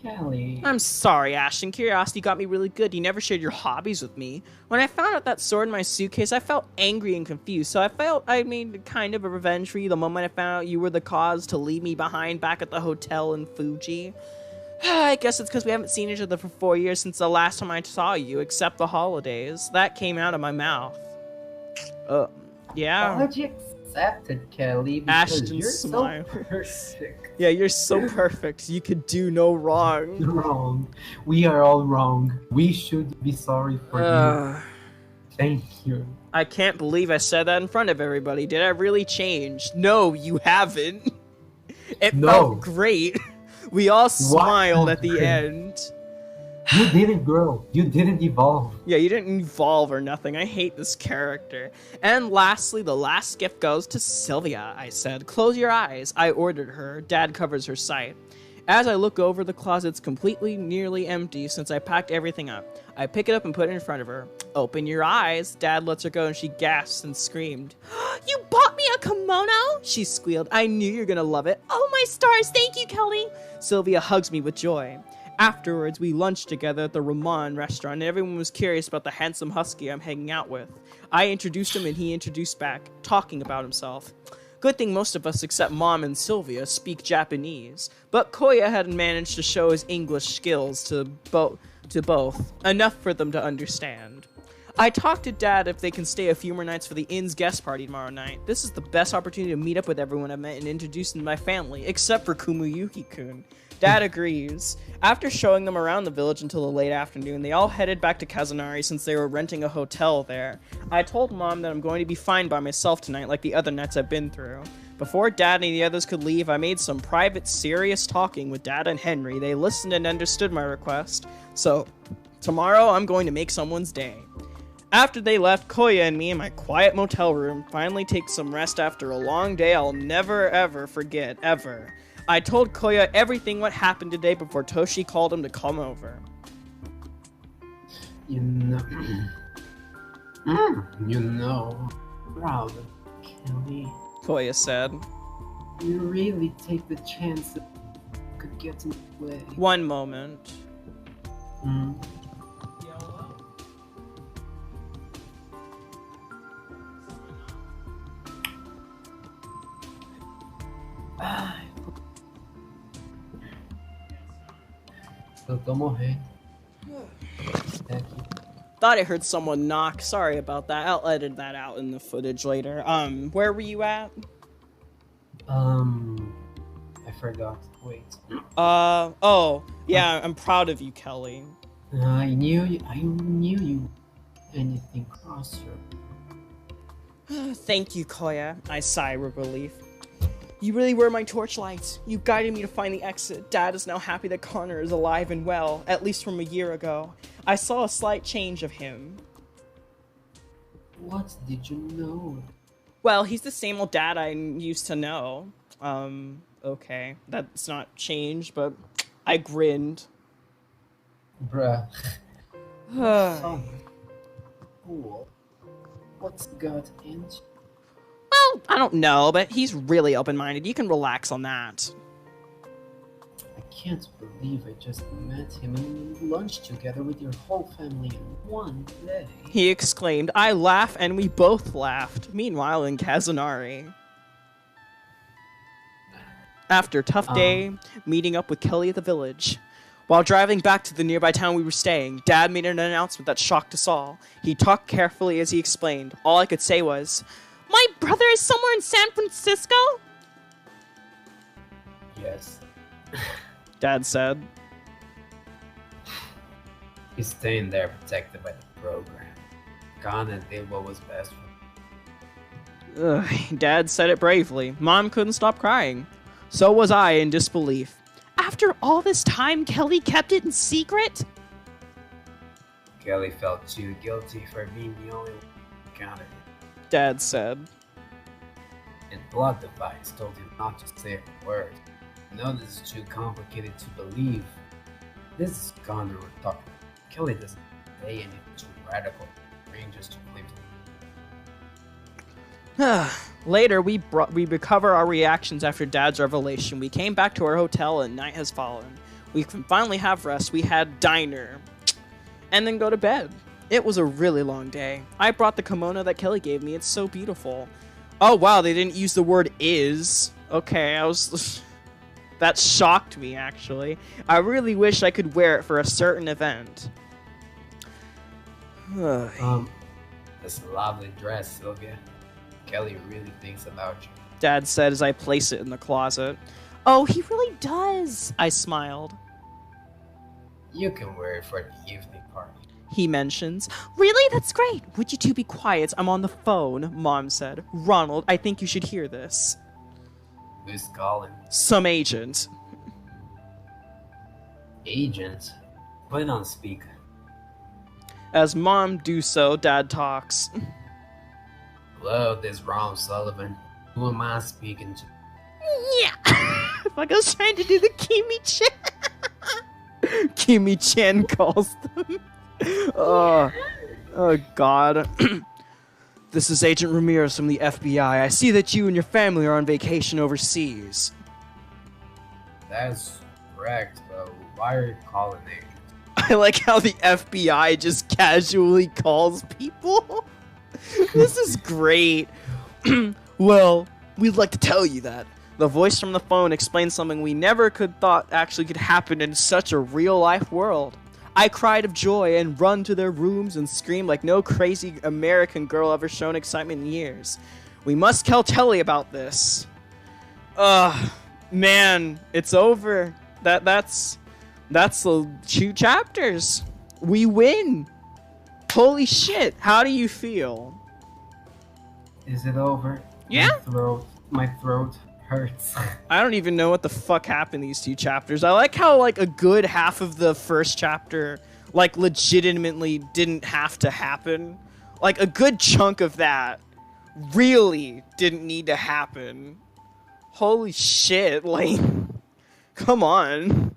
Callie. I'm sorry, Ashton. Curiosity got me really good. You never shared your hobbies with me. When I found out that sword in my suitcase, I felt angry and confused. So I made kind of a revenge for you the moment I found out you were the cause to leave me behind back at the hotel in Fuji. I guess it's because we haven't seen each other for 4 years since the last time I saw you, except the holidays. That came out of my mouth. Yeah. Apology accepted, Kelly, because Ashton you're smiled. so perfect. Yeah, you're so perfect. You could do no wrong. Wrong. We are all wrong. We should be sorry for you. Thank you. I can't believe I said that in front of everybody. Did I really change? No, you haven't. It felt great. We all smiled at the end. You didn't grow. You didn't evolve. Yeah, you didn't evolve or nothing. I hate this character. And lastly, the last gift goes to Sylvia, I said. Close your eyes. I ordered her. Dad covers her sight. As I look over, the closet's nearly empty since I packed everything up. I pick it up and put it in front of her. Open your eyes. Dad lets her go and she gasps and screamed. You bought me a kimono? She squealed. I knew you were gonna love it. Oh my stars, thank you, Kelly. Sylvia hugs me with joy. Afterwards, we lunched together at the Ramen restaurant, and everyone was curious about the handsome husky I'm hanging out with. I introduced him, and he introduced back, talking about himself. Good thing most of us, except Mom and Sylvia, speak Japanese, but Koya had managed to show his English skills to both, enough for them to understand. I talked to Dad if they can stay a few more nights for the inn's guest party tomorrow night. This is the best opportunity to meet up with everyone I met and introduce them to my family, except for Kumuyuki-kun. Dad agrees. After showing them around the village until the late afternoon, they all headed back to Kazunari since they were renting a hotel there. I told Mom that I'm going to be fine by myself tonight like the other nights I've been through. Before Dad and the others could leave, I made some private, serious talking with Dad and Henry. They listened and understood my request. So, tomorrow I'm going to make someone's day. After they left, Koya and me in my quiet motel room finally take some rest after a long day I'll never ever forget, ever. I told Koya everything what happened today before Toshi called him to come over. You know, proud of Kelly. Koya said. You really take the chance that could get in the way. One moment. Thought I heard someone knock. Sorry about that. I'll edit that out in the footage later. Where were you at? I forgot. Wait. Oh, yeah, I'm proud of you, Kelly. I knew you. Anything cross your... Thank you, Koya. I sigh with relief. You really were my torchlight. You guided me to find the exit. Dad is now happy that Connor is alive and well, at least from a year ago. I saw a slight change of him. What did you know? Well, he's the same old dad I used to know. Okay. That's not changed, but I grinned. Bruh. Son. Cool. What's got into? Well, I don't know, but he's really open-minded. You can relax on that. I can't believe I just met him and we lunched together with your whole family in one day. He exclaimed. I laughed, and we both laughed. Meanwhile, in Kazunari. After a tough day, meeting up with Kelly at the village. While driving back to the nearby town we were staying, Dad made an announcement that shocked us all. He talked carefully as he explained. All I could say was, My brother is somewhere in San Francisco? Yes. Dad said. He's staying there protected by the program. Ghana did what was best for him. Ugh, Dad said it bravely. Mom couldn't stop crying. So was I in disbelief. After all this time, Kelly kept it in secret? Kelly felt too guilty for being the only one who counted it. Dad said. And Blood Device told him not to say a word. No, this is too complicated to believe. This is Ghana we're talking. Kelly doesn't say anything too radical. Rangers to claim to. Later, we recover our reactions after Dad's revelation. We came back to our hotel and night has fallen. We can finally have rest. We had diner. And then go to bed. It was a really long day. I brought the kimono that Kelly gave me. It's so beautiful. Oh, wow, they didn't use the word is. Okay, that shocked me, actually. I really wish I could wear it for a certain event. This lovely dress, Sylvia. Kelly really thinks about you. Dad said as I place it in the closet. Oh, he really does. I smiled. You can wear it for the evening party. He mentions. Really? That's great. Would you two be quiet? I'm on the phone, Mom said. Ronald, I think you should hear this. Who's calling? Some agent. Agent? Put it on speaker. As Mom do so, Dad talks. Hello, this is Ron Sullivan. Who am I speaking to? Yeah. Like I was trying to do the Kimi-chan. Kimi-chan calls them. Oh God. This is Agent Ramirez from the FBI. I see that you and your family are on vacation overseas. That's correct, but why are you calling agent? I like how the FBI just casually calls people. This is great. Well, we'd like to tell you that. The voice from the phone explains something we never thought actually could happen in such a real-life world. I cried of joy and run to their rooms and screamed like no crazy American girl ever shown excitement in years. We must tell Telly about this. Man, it's over. That's the 2 chapters. We win. Holy shit, how do you feel? Is it over? Yeah? My throat hurts. I don't even know what the fuck happened these 2 chapters. I like how, like, a good half of the first chapter, like, legitimately didn't have to happen. Like, a good chunk of that really didn't need to happen. Holy shit, like, come on.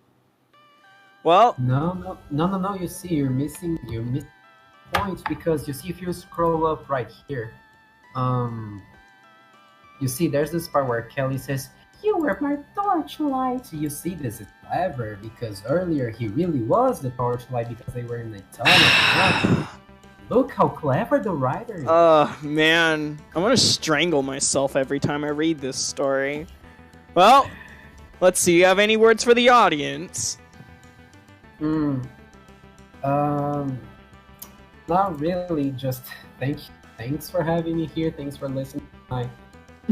Well... No, you see, you're missing points, because you see, if you scroll up right here, you see, there's this part where Kelly says, "You were my torchlight." You see, this is clever, because earlier he really was the torchlight because they were in the tunnel. Look how clever the writer is. Man. I'm gonna strangle myself every time I read this story. Well, let's see, you have any words for the audience? Not really, just thanks for having me here, thanks for listening to my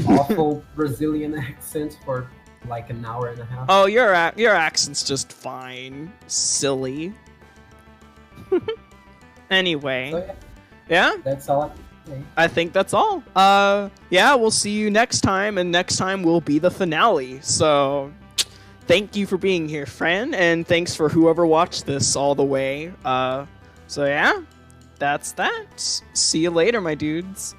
awful Brazilian accent for like an hour and a half. Oh, your accent's just fine. Silly. Anyway. So, yeah? That's all I can say. I think that's all. Yeah, we'll see you next time, and next time will be the finale. So, thank you for being here, Fran, and thanks for whoever watched this all the way. So yeah, that's that. See you later, my dudes.